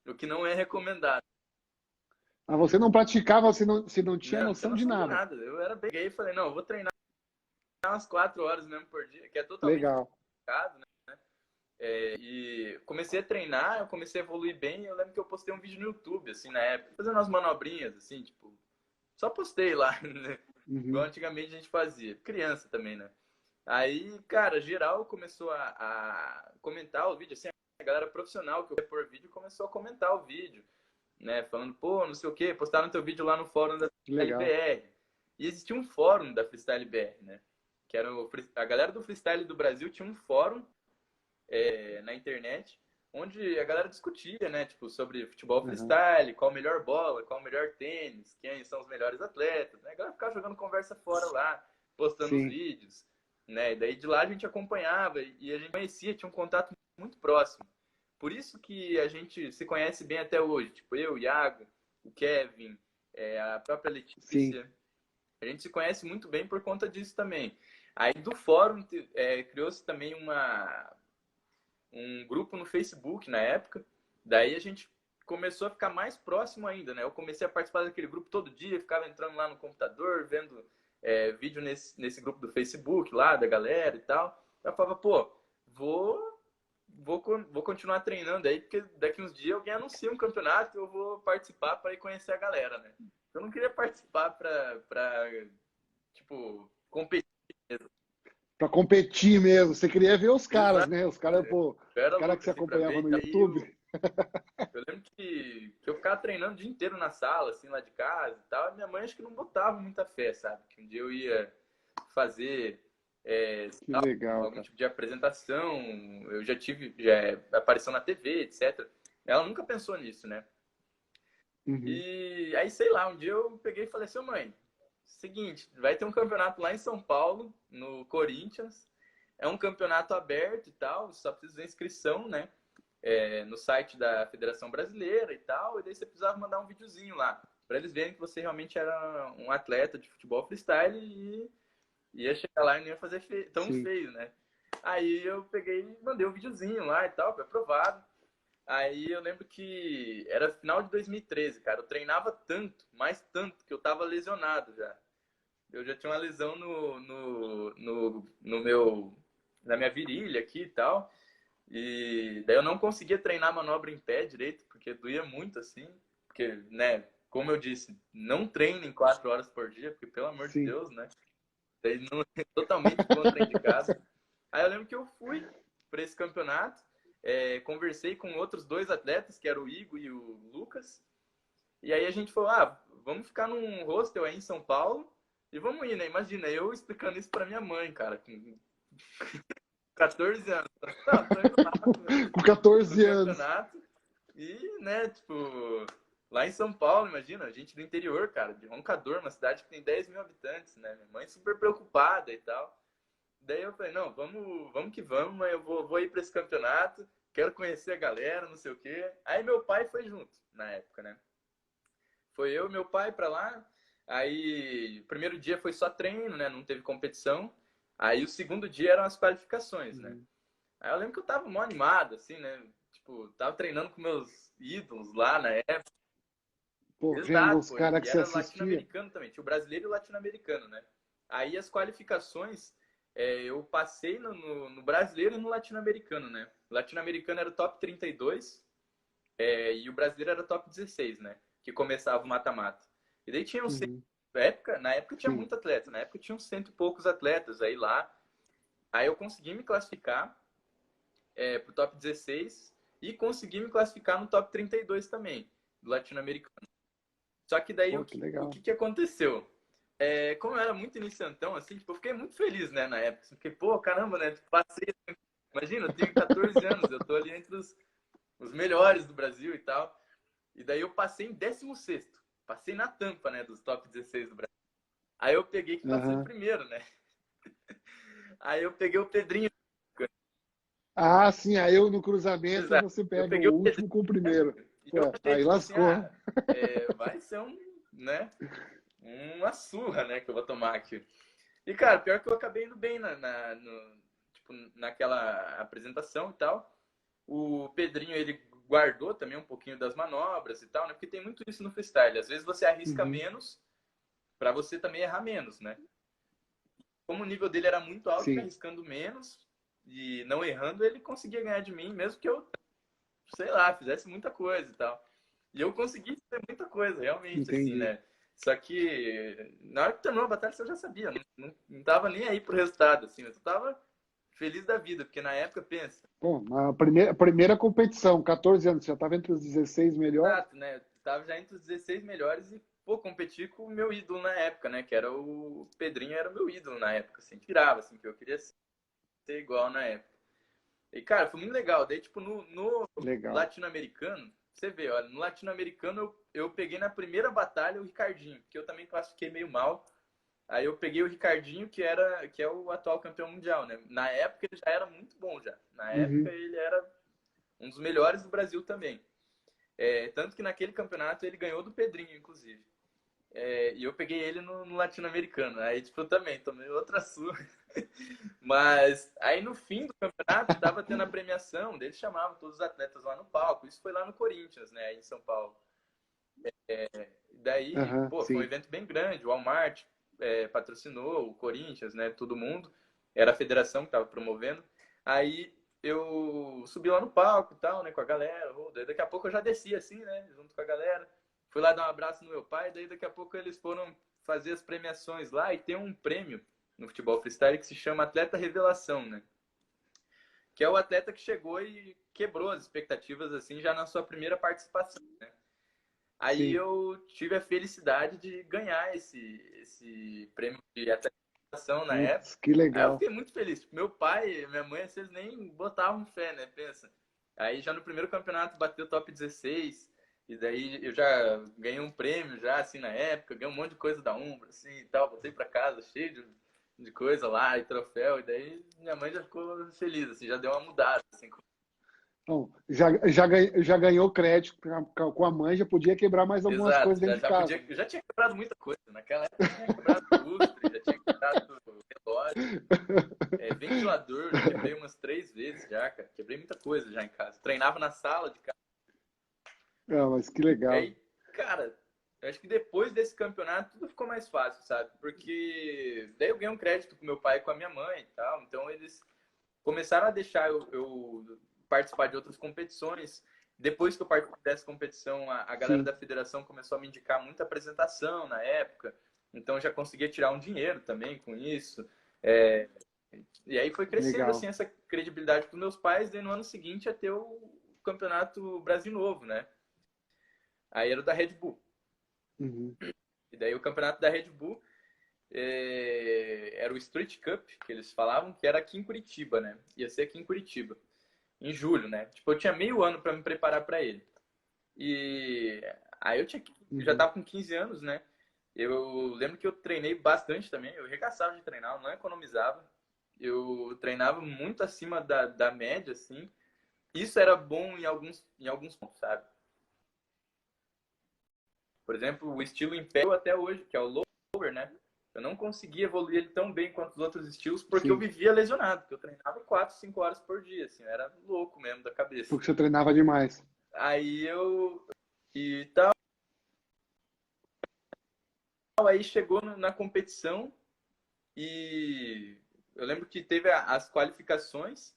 [SPEAKER 2] o que não é recomendado.
[SPEAKER 1] Mas você não praticava, você não tinha
[SPEAKER 2] Não tinha
[SPEAKER 1] noção de
[SPEAKER 2] noção de
[SPEAKER 1] nada.
[SPEAKER 2] nada. Eu era bem gay e falei, não, eu vou treinar umas 4 horas mesmo por dia, que é totalmente
[SPEAKER 1] Legal.
[SPEAKER 2] errado, né? E comecei a treinar, eu comecei a evoluir bem. Eu lembro que eu postei um vídeo no YouTube, assim, na época, fazendo umas manobrinhas, assim, tipo, só postei lá, né? Igual
[SPEAKER 1] Uhum.
[SPEAKER 2] antigamente a gente fazia, criança também, né? Aí, cara, geral começou a comentar o vídeo, assim, a galera profissional que eu ia por vídeo começou a comentar o vídeo, né? Falando, pô, não sei o quê, postaram teu vídeo lá no fórum da Freestyle BR. E existia um fórum da Freestyle BR, né? Que era a galera do freestyle do Brasil tinha um fórum na internet, onde a galera discutia, né? Tipo, sobre futebol freestyle, qual a melhor bola, qual o melhor tênis, quem são os melhores atletas, né? A galera ficava jogando conversa fora lá, postando os vídeos, né? E daí de lá a gente acompanhava e a gente conhecia, tinha um contato muito próximo. Por isso que a gente se conhece bem até hoje. Tipo, eu, o Iago, o Kevin, a própria Letícia. A gente se conhece muito bem por conta disso também. Aí do fórum criou-se também um grupo no Facebook na época. Daí a gente começou a ficar mais próximo ainda, né? Eu comecei a participar daquele grupo todo dia, ficava entrando lá no computador, vendo vídeo nesse grupo do Facebook lá, da galera e tal. Eu falava, pô, vou continuar treinando aí, porque daqui uns dias alguém anuncia um campeonato e eu vou participar para ir conhecer a galera, né? Eu não queria participar para tipo, competir mesmo.
[SPEAKER 1] Para competir mesmo. Você queria ver os caras, né? Os caras, pô,
[SPEAKER 2] os
[SPEAKER 1] caras que você acompanhava no YouTube.
[SPEAKER 2] Eu lembro que eu ficava treinando o dia inteiro na sala, assim, lá de casa e tal. E minha mãe acho que não botava muita fé, sabe? Que um dia eu ia fazer algum tipo de apresentação. Eu já tive aparição na TV, etc. Ela nunca pensou nisso, né? E aí, sei lá, um dia eu peguei e falei assim, mãe, seguinte, vai ter um campeonato lá em São Paulo, no Corinthians. É um campeonato aberto e tal, só precisa de inscrição, né? No site da Federação Brasileira e tal, e daí você precisava mandar um videozinho lá, para eles verem que você realmente era um atleta de futebol freestyle e ia chegar lá e não ia fazer tão feio, né? Aí eu peguei e mandei um videozinho lá e tal, foi aprovado. Aí eu lembro que era final de 2013, cara, eu treinava tanto, mais tanto, que eu tava lesionado já. Eu já tinha uma lesão na minha virilha aqui e tal. E daí eu não conseguia treinar manobra em pé direito, porque doía muito assim. Porque, né, como eu disse, não treinem 4 horas por dia, porque pelo amor de Deus, né? Daí não é totalmente contraindicado. Aí eu lembro que eu fui para esse campeonato, conversei com outros 2 atletas, que eram o Igor e o Lucas. E aí a gente falou, vamos ficar num hostel aí em São Paulo e vamos ir, né? Imagina, eu explicando isso para minha mãe, cara, com 14 anos. Não, tô indo lá
[SPEAKER 1] com 14 anos.
[SPEAKER 2] E, né, tipo, lá em São Paulo, imagina, a gente do interior, cara, de Roncador, uma cidade que tem 10 mil habitantes, né? Minha mãe super preocupada e tal. Daí eu falei, não, vamos que vamos, mas eu vou ir para esse campeonato, quero conhecer a galera, não sei o quê. Aí meu pai foi junto, na época, né? Foi eu e meu pai para lá. Aí, o primeiro dia foi só treino, né? Não teve competição. Aí, o segundo dia eram as qualificações, né? Aí eu lembro que eu tava mó animado, assim, né? Tipo, tava treinando com meus ídolos lá na época.
[SPEAKER 1] Pô, vendo os caras que você assistia.
[SPEAKER 2] Latino-americano também. Tinha o brasileiro e o latino-americano, né? Aí, as qualificações, eu passei no brasileiro e no latino-americano, né? O latino-americano era o top 32 e o brasileiro era o top 16, né? Que começava o mata-mata. E daí tinha uns na época tinha muito atleta, na época tinha uns 100 e poucos atletas aí lá. Aí eu consegui me classificar pro top 16 e consegui me classificar no top 32 também, do latino-americano. Só que daí o que aconteceu? Como eu era muito iniciantão, assim, tipo, eu fiquei muito feliz, né, na época. Fiquei, pô, caramba, né? Passei. Imagina, eu tenho 14 anos, eu tô ali entre os melhores do Brasil e tal. E daí eu passei em 16º. Passei na tampa, né, dos top 16 do Brasil. Aí eu peguei que passei primeiro, né? Aí eu peguei o Pedrinho.
[SPEAKER 1] Ah, sim, aí eu no cruzamento você pega o último com o primeiro. Pô, aí lascou.
[SPEAKER 2] Assim, vai ser uma surra, né, que eu vou tomar aqui. E, cara, pior que eu acabei indo bem naquela apresentação e tal. O Pedrinho, ele guardou também um pouquinho das manobras e tal, né? Porque tem muito isso no freestyle. Às vezes você arrisca menos para você também errar menos, né? Como o nível dele era muito alto, arriscando menos e não errando, ele conseguia ganhar de mim, mesmo que eu, sei lá, fizesse muita coisa e tal. E eu consegui fazer muita coisa, realmente, assim, né? Só que na hora que terminou a batalha, eu já sabia, não tava nem aí pro resultado, assim, eu tava feliz da vida, porque na época, pensa,
[SPEAKER 1] Pô, a primeira competição, 14 anos, você já estava entre os 16 melhores?
[SPEAKER 2] exato, né? Eu tava já entre os 16 melhores e, pô, competi com o meu ídolo na época, né? Que era o Pedrinho, era o meu ídolo na época, assim, tirava, assim, que eu queria ser igual na época. E, cara, foi muito legal. Daí, tipo, no
[SPEAKER 1] Legal.
[SPEAKER 2] latino-americano, você vê, olha, no latino-americano eu peguei na primeira batalha o Ricardinho, que eu também classifiquei meio mal. Aí eu peguei o Ricardinho, que é o atual campeão mundial, né? Na época ele já era muito bom já. Na época
[SPEAKER 1] Uhum.
[SPEAKER 2] ele era um dos melhores do Brasil também. Tanto que naquele campeonato ele ganhou do Pedrinho, inclusive. E eu peguei ele no latino-americano. Aí, tipo, eu também tomei outra surra. Mas aí no fim do campeonato tava tendo a premiação, eles chamavam todos os atletas lá no palco. Isso foi lá no Corinthians, né, aí em São Paulo. Daí,
[SPEAKER 1] Aham,
[SPEAKER 2] pô, foi um
[SPEAKER 1] sim.
[SPEAKER 2] evento bem grande. O Walmart patrocinou, o Corinthians, né, todo mundo. Era a federação que tava promovendo. Aí eu subi lá no palco e tal, né, com a galera. Daí daqui a pouco eu já desci assim, né, junto com a galera. Fui lá dar um abraço no meu pai. Daí daqui a pouco eles foram fazer as premiações lá e tem um prêmio no futebol freestyle que se chama Atleta Revelação, né? Que é o atleta que chegou e quebrou as expectativas assim já na sua primeira participação, né? Aí
[SPEAKER 1] Sim.
[SPEAKER 2] eu tive a felicidade de ganhar esse prêmio de atleta revelação na época.
[SPEAKER 1] Putz, que
[SPEAKER 2] Aí eu
[SPEAKER 1] legal.
[SPEAKER 2] fiquei muito feliz. Meu pai e minha mãe, vocês nem botavam fé, né? Pensa. Aí já no primeiro campeonato bateu top 16. E daí eu já ganhei um prêmio já, assim, na época. Ganhei um monte de coisa da Umbro, assim, e tal. Voltei pra casa cheio de coisa lá, e troféu. E daí minha mãe já ficou feliz, assim, já deu uma mudada, assim.
[SPEAKER 1] Bom, já ganhou crédito com a mãe, já podia quebrar mais algumas
[SPEAKER 2] Exato,
[SPEAKER 1] coisas dentro de
[SPEAKER 2] já podia,
[SPEAKER 1] casa.
[SPEAKER 2] eu já tinha quebrado muita coisa. Naquela época eu tinha quebrado lustre, já tinha quebrado relógio, ventilador, já quebrei umas 3 vezes já, cara. Quebrei muita coisa já em casa. Treinava na sala de casa.
[SPEAKER 1] Ah, mas que legal.
[SPEAKER 2] Aí, cara, eu acho que depois desse campeonato tudo ficou mais fácil, sabe? Porque daí eu ganhei um crédito com meu pai e com a minha mãe e tal. Então eles começaram a deixar eu participar de outras competições. Depois que eu participei dessa competição, a galera
[SPEAKER 1] Sim,
[SPEAKER 2] da federação começou a me indicar muita apresentação na época. Então eu já conseguia tirar um dinheiro também com isso. É, e aí foi crescendo assim
[SPEAKER 1] legal.
[SPEAKER 2] essa credibilidade para meus pais. E no ano seguinte ia ter o Campeonato Brasil Novo, né? Aí era o da Red Bull.
[SPEAKER 1] Uhum.
[SPEAKER 2] E daí o campeonato da Red Bull era o Street Cup, que eles falavam, que era aqui em Curitiba, né? Ia ser aqui em Curitiba, em julho, né? Tipo, eu tinha meio ano para me preparar para ele. E aí eu já
[SPEAKER 1] Uhum.
[SPEAKER 2] tava com 15 anos, né? Eu lembro que eu treinei bastante também, eu arregaçava de treinar, eu não economizava. Eu treinava muito acima da média, assim. Isso era bom em alguns pontos, sabe? Por exemplo, o estilo Império até hoje, que é o lower, né? Eu não consegui evoluir ele tão bem quanto os outros estilos porque eu
[SPEAKER 1] Sim,
[SPEAKER 2] vivia lesionado, porque eu treinava 4, 5 horas por dia, assim, eu era louco mesmo da cabeça.
[SPEAKER 1] porque você treinava demais.
[SPEAKER 2] Aí eu e tal, aí chegou na competição e eu lembro que teve as qualificações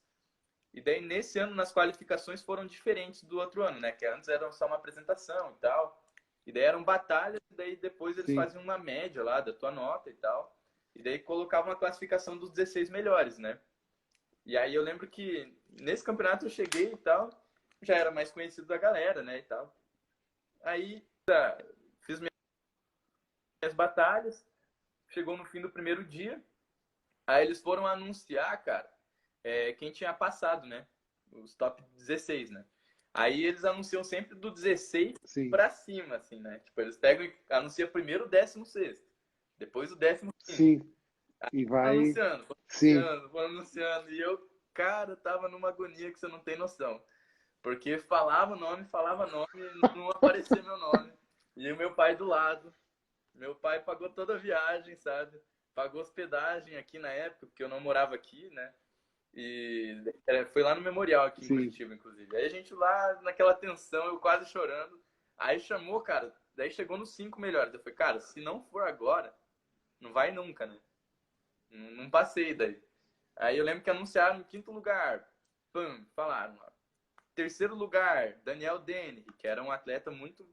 [SPEAKER 2] e daí nesse ano nas qualificações foram diferentes do outro ano, né? Que antes era só uma apresentação e tal. E daí eram batalhas, e daí depois eles
[SPEAKER 1] Sim,
[SPEAKER 2] faziam uma média lá da tua nota e tal. E daí colocavam a classificação dos 16 melhores, né? E aí eu lembro que nesse campeonato eu cheguei e tal, já era mais conhecido da galera, né, e tal. Aí fiz minhas batalhas, chegou no fim do primeiro dia, aí eles foram anunciar, cara, quem tinha passado, né? Os top 16, né? Aí eles anunciam sempre do 16
[SPEAKER 1] sim,
[SPEAKER 2] pra cima, assim, né? Tipo, eles pegam e anunciam primeiro o 16º, depois o 15º.
[SPEAKER 1] sim. E vai.
[SPEAKER 2] Anunciando,
[SPEAKER 1] Sim,
[SPEAKER 2] foram anunciando. E eu, cara, tava numa agonia que você não tem noção. Porque falava nome, não aparecia meu nome. E o meu pai do lado. Meu pai pagou toda a viagem, sabe? Pagou hospedagem aqui na época, porque eu não morava aqui, né? E foi lá no Memorial, aqui em
[SPEAKER 1] sim.
[SPEAKER 2] Curitiba, inclusive. Aí a gente lá, naquela tensão, eu quase chorando. Aí chamou, cara. Daí chegou nos 5 melhores. Eu falei, cara, se não for agora, não vai nunca, né? Não passei daí. Aí eu lembro que anunciaram em quinto lugar. Pam, falaram. Terceiro lugar, Daniel Denny, que era um atleta muito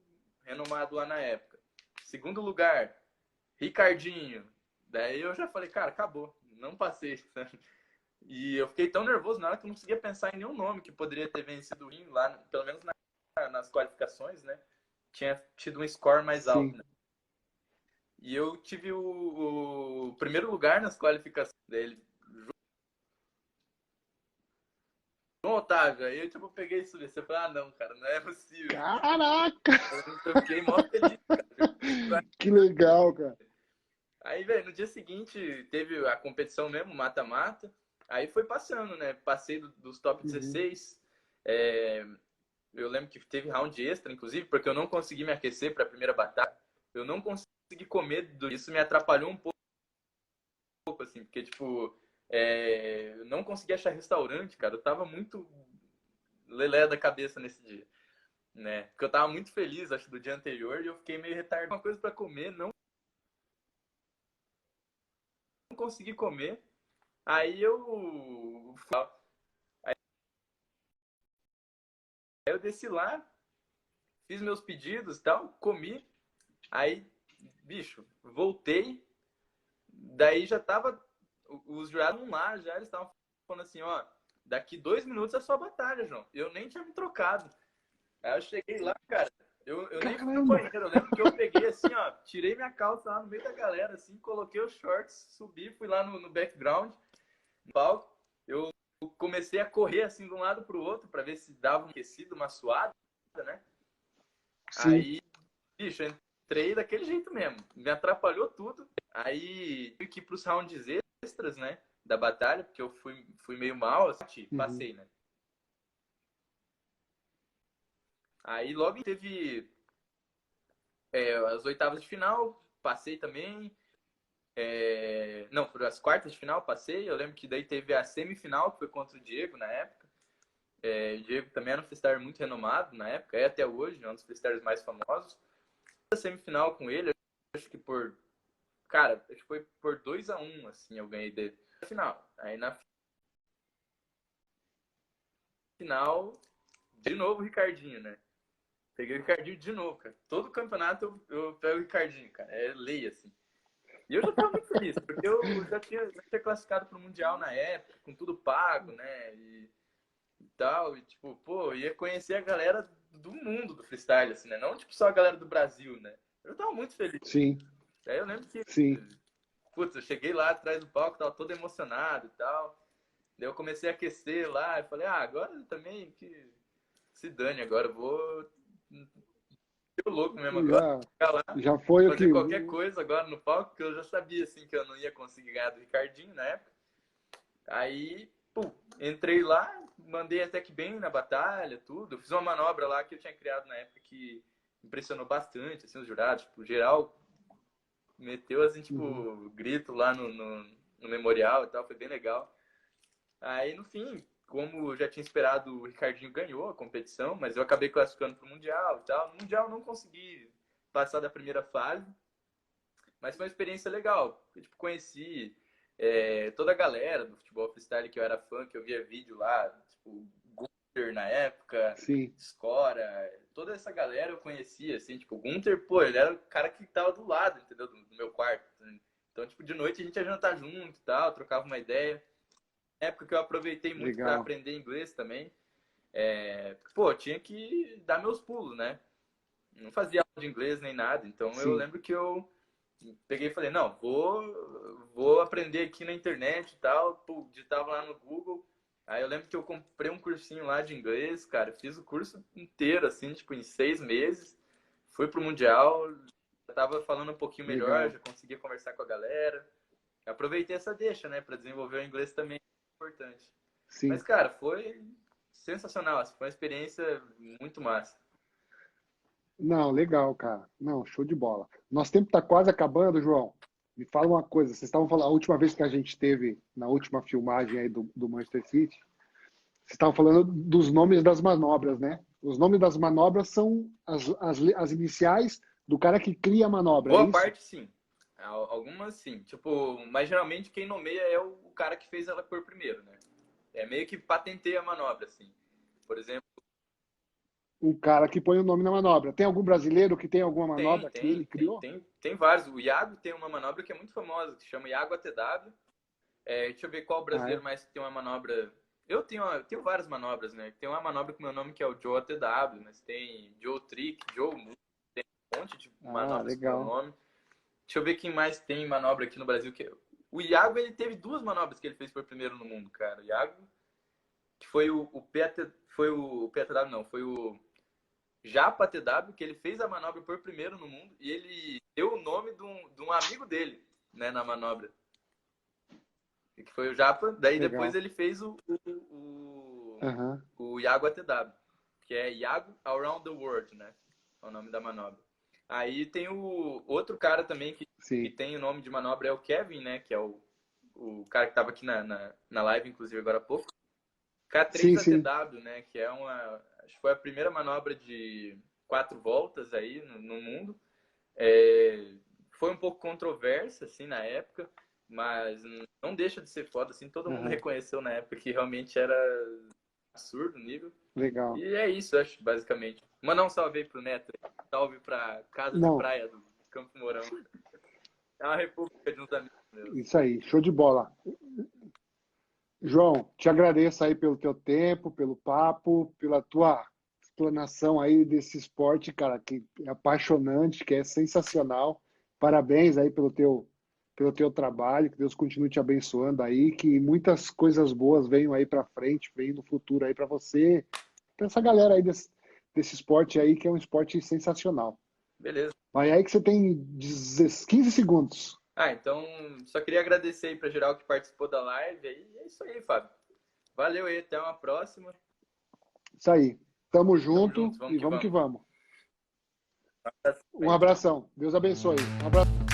[SPEAKER 2] renomado lá na época. Segundo lugar, Ricardinho. Daí eu já falei, cara, acabou. Não passei. E eu fiquei tão nervoso na hora que eu não conseguia pensar em nenhum nome que poderia ter vencido o Rim lá, pelo menos nas qualificações, né? Tinha tido um score mais alto,
[SPEAKER 1] Sim.
[SPEAKER 2] né? E eu tive o primeiro lugar nas qualificações dele. João Otávio, aí eu tipo, peguei isso e falei, ah não, cara, não é possível.
[SPEAKER 1] Caraca!
[SPEAKER 2] Eu fiquei mó feliz, cara.
[SPEAKER 1] Que legal, cara.
[SPEAKER 2] Aí, velho, no dia seguinte teve a competição mesmo, mata-mata. Aí foi passando, né? Passei dos top 16. Eu lembro que teve round extra, inclusive, porque eu não consegui me aquecer para a primeira batalha. Eu não consegui comer, isso me atrapalhou um pouco, assim, porque, tipo, eu não consegui achar restaurante, cara. Eu tava muito lelé da cabeça nesse dia, né? Porque eu tava muito feliz, acho, do dia anterior, e eu fiquei meio retardado. Uma coisa para comer, não consegui comer. Aí eu desci lá, fiz meus pedidos e tal, comi. Aí, bicho, voltei. Daí já tava. Os jurados lá, já eles estavam falando assim: ó, daqui 2 minutos é sua batalha, João. Eu nem tinha me trocado. Aí eu cheguei lá, cara. Eu nem fui no
[SPEAKER 1] Caramba!
[SPEAKER 2] banheiro. Eu lembro que eu peguei assim, ó, tirei minha calça lá no meio da galera, assim, coloquei os shorts, subi, fui lá no background, no palco. Eu comecei a correr assim de um lado pro outro para ver se dava um aquecido, uma suada, né?
[SPEAKER 1] Sim.
[SPEAKER 2] Aí, bicho, entrei daquele jeito mesmo. Me atrapalhou tudo. Aí tive que ir pros rounds extras, né? Da batalha, porque eu fui meio mal, assim,
[SPEAKER 1] Uhum.
[SPEAKER 2] passei, né? Aí logo teve as oitavas de final, passei também. Não, foram as quartas de final, passei. Eu lembro que daí teve a semifinal, que foi contra o Diego na época. O Diego também era um freestyler muito renomado na época, é até hoje, é um dos freestylers mais famosos. A semifinal com ele, acho que cara, acho que foi por 2-1, assim, eu ganhei dele. Na final. Aí na final, de novo o Ricardinho, né? Peguei o Ricardinho de novo, cara. Todo campeonato eu pego o Ricardinho, cara. É lei, assim. E eu já tava muito feliz, porque eu já tinha classificado pro Mundial na época, com tudo pago, né? E tal. E tipo, pô, ia conhecer a galera do mundo do freestyle, assim, né? Não tipo só a galera do Brasil, né? Eu tava muito feliz.
[SPEAKER 1] Sim,
[SPEAKER 2] Aí eu lembro que,
[SPEAKER 1] sim.
[SPEAKER 2] putz, eu cheguei lá atrás do palco, tava todo emocionado e tal. Daí eu comecei a aquecer lá, e falei, agora também que se dane agora, eu vou ser louco mesmo agora,
[SPEAKER 1] Já,
[SPEAKER 2] ficar lá,
[SPEAKER 1] já foi o
[SPEAKER 2] fazer
[SPEAKER 1] que.
[SPEAKER 2] qualquer coisa agora no palco, porque eu já sabia assim que eu não ia conseguir ganhar do Ricardinho na época. Aí, pô, entrei lá, mandei até que bem na batalha, tudo. Eu fiz uma manobra lá que eu tinha criado na época que impressionou bastante, assim, os jurados, tipo, geral meteu assim,
[SPEAKER 1] Uhum.
[SPEAKER 2] tipo, grito lá no memorial e tal, foi bem legal. Aí, no fim, como eu já tinha esperado, o Ricardinho ganhou a competição, mas eu acabei classificando para o Mundial e tal. No Mundial não consegui passar da primeira fase, mas foi uma experiência legal. Eu, tipo, conheci toda a galera do futebol freestyle que eu era fã, que eu via vídeo lá, tipo, Gunter na época,
[SPEAKER 1] Sim,
[SPEAKER 2] Scora, toda essa galera eu conhecia, assim, tipo, o Gunter, pô, ele era o cara que tava do lado, entendeu, do meu quarto. Então, tipo, de noite a gente ia jantar junto e tal, trocava uma ideia. Época que eu aproveitei muito para
[SPEAKER 1] legal.
[SPEAKER 2] aprender inglês também. Pô, tinha que dar meus pulos, né? Não fazia aula de inglês nem nada. Então eu
[SPEAKER 1] Sim.
[SPEAKER 2] lembro que eu peguei e falei, não, vou aprender aqui na internet e tal. Pô, digitava lá no Google. Aí eu lembro que eu comprei um cursinho lá de inglês, cara. Fiz o curso inteiro, assim, tipo, em 6 meses. Fui pro Mundial, já tava falando um pouquinho melhor,
[SPEAKER 1] Legal.
[SPEAKER 2] já conseguia conversar com a galera. Aproveitei essa deixa, né, para desenvolver o inglês também, é importante. Mas,
[SPEAKER 1] Sim.
[SPEAKER 2] cara, foi sensacional. Foi uma experiência muito massa.
[SPEAKER 1] Não, legal, cara. Não, show de bola. Nosso tempo está quase acabando, João. Me fala uma coisa. Vocês estavam falando, a última vez que a gente teve, na última filmagem aí do Manchester City, vocês estavam falando dos nomes das manobras, né? Os nomes das manobras são as iniciais do cara que cria a manobra, é
[SPEAKER 2] Boa
[SPEAKER 1] isso?
[SPEAKER 2] parte, sim. Algumas, sim. Tipo, mas geralmente quem nomeia é o cara que fez ela por primeiro, né? É meio que patenteia a manobra, assim. Por exemplo,
[SPEAKER 1] O cara que põe o nome na manobra. Tem algum brasileiro que tem alguma
[SPEAKER 2] tem,
[SPEAKER 1] manobra que ele
[SPEAKER 2] tem, tem,
[SPEAKER 1] criou?
[SPEAKER 2] tem, tem vários. O Iago tem uma manobra que é muito famosa, que chama Iago ATW. Deixa eu ver qual brasileiro mais tem uma manobra. Eu tenho várias manobras, né? Tem uma manobra com meu nome que é o Joe ATW, mas tem Joe Trick, Joe Move, tem um monte de manobras com meu nome. Deixa eu ver quem mais tem manobra aqui no Brasil. O Iago, ele teve 2 manobras que ele fez por primeiro no mundo, cara. O Iago, que foi o PATW, não, foi o Japa TW, que ele fez a manobra por primeiro no mundo e ele deu o nome de um amigo dele, né, na manobra. Que foi o Japa, daí
[SPEAKER 1] Legal.
[SPEAKER 2] depois ele fez o Iago ATW, que é Iago Around the World, né? É o nome da manobra. Aí tem o outro cara também que tem o nome de manobra, é o Kevin, né? Que é o cara que estava aqui na live, inclusive, agora há pouco. K3ATW, né? Que é acho que foi a primeira manobra de 4 voltas aí no mundo. Foi um pouco controversa, assim, na época, mas não deixa de ser foda, assim. Todo mundo reconheceu na época que realmente era absurdo o nível.
[SPEAKER 1] Legal.
[SPEAKER 2] E é isso, acho, basicamente. Mandar um salve aí pro Neto. Salve pra casa de praia do Campo Mourão. É uma república de uns amigos meus.
[SPEAKER 1] Isso aí, show de bola. João, te agradeço aí pelo teu tempo, pelo papo, pela tua explanação aí desse esporte, cara, que é apaixonante, que é sensacional. Parabéns aí pelo teu trabalho, que Deus continue te abençoando aí, que muitas coisas boas venham aí para frente, venham no futuro aí para você, para essa galera aí desse esporte aí, que é um esporte sensacional.
[SPEAKER 2] Beleza.
[SPEAKER 1] Vai aí que você tem 15 segundos.
[SPEAKER 2] Então, só queria agradecer aí para geral que participou da live. E é isso aí, Fábio. Valeu aí, até uma próxima.
[SPEAKER 1] Isso aí. Tamo junto e vamos que vamos. Um abração. Deus abençoe. Um abraço.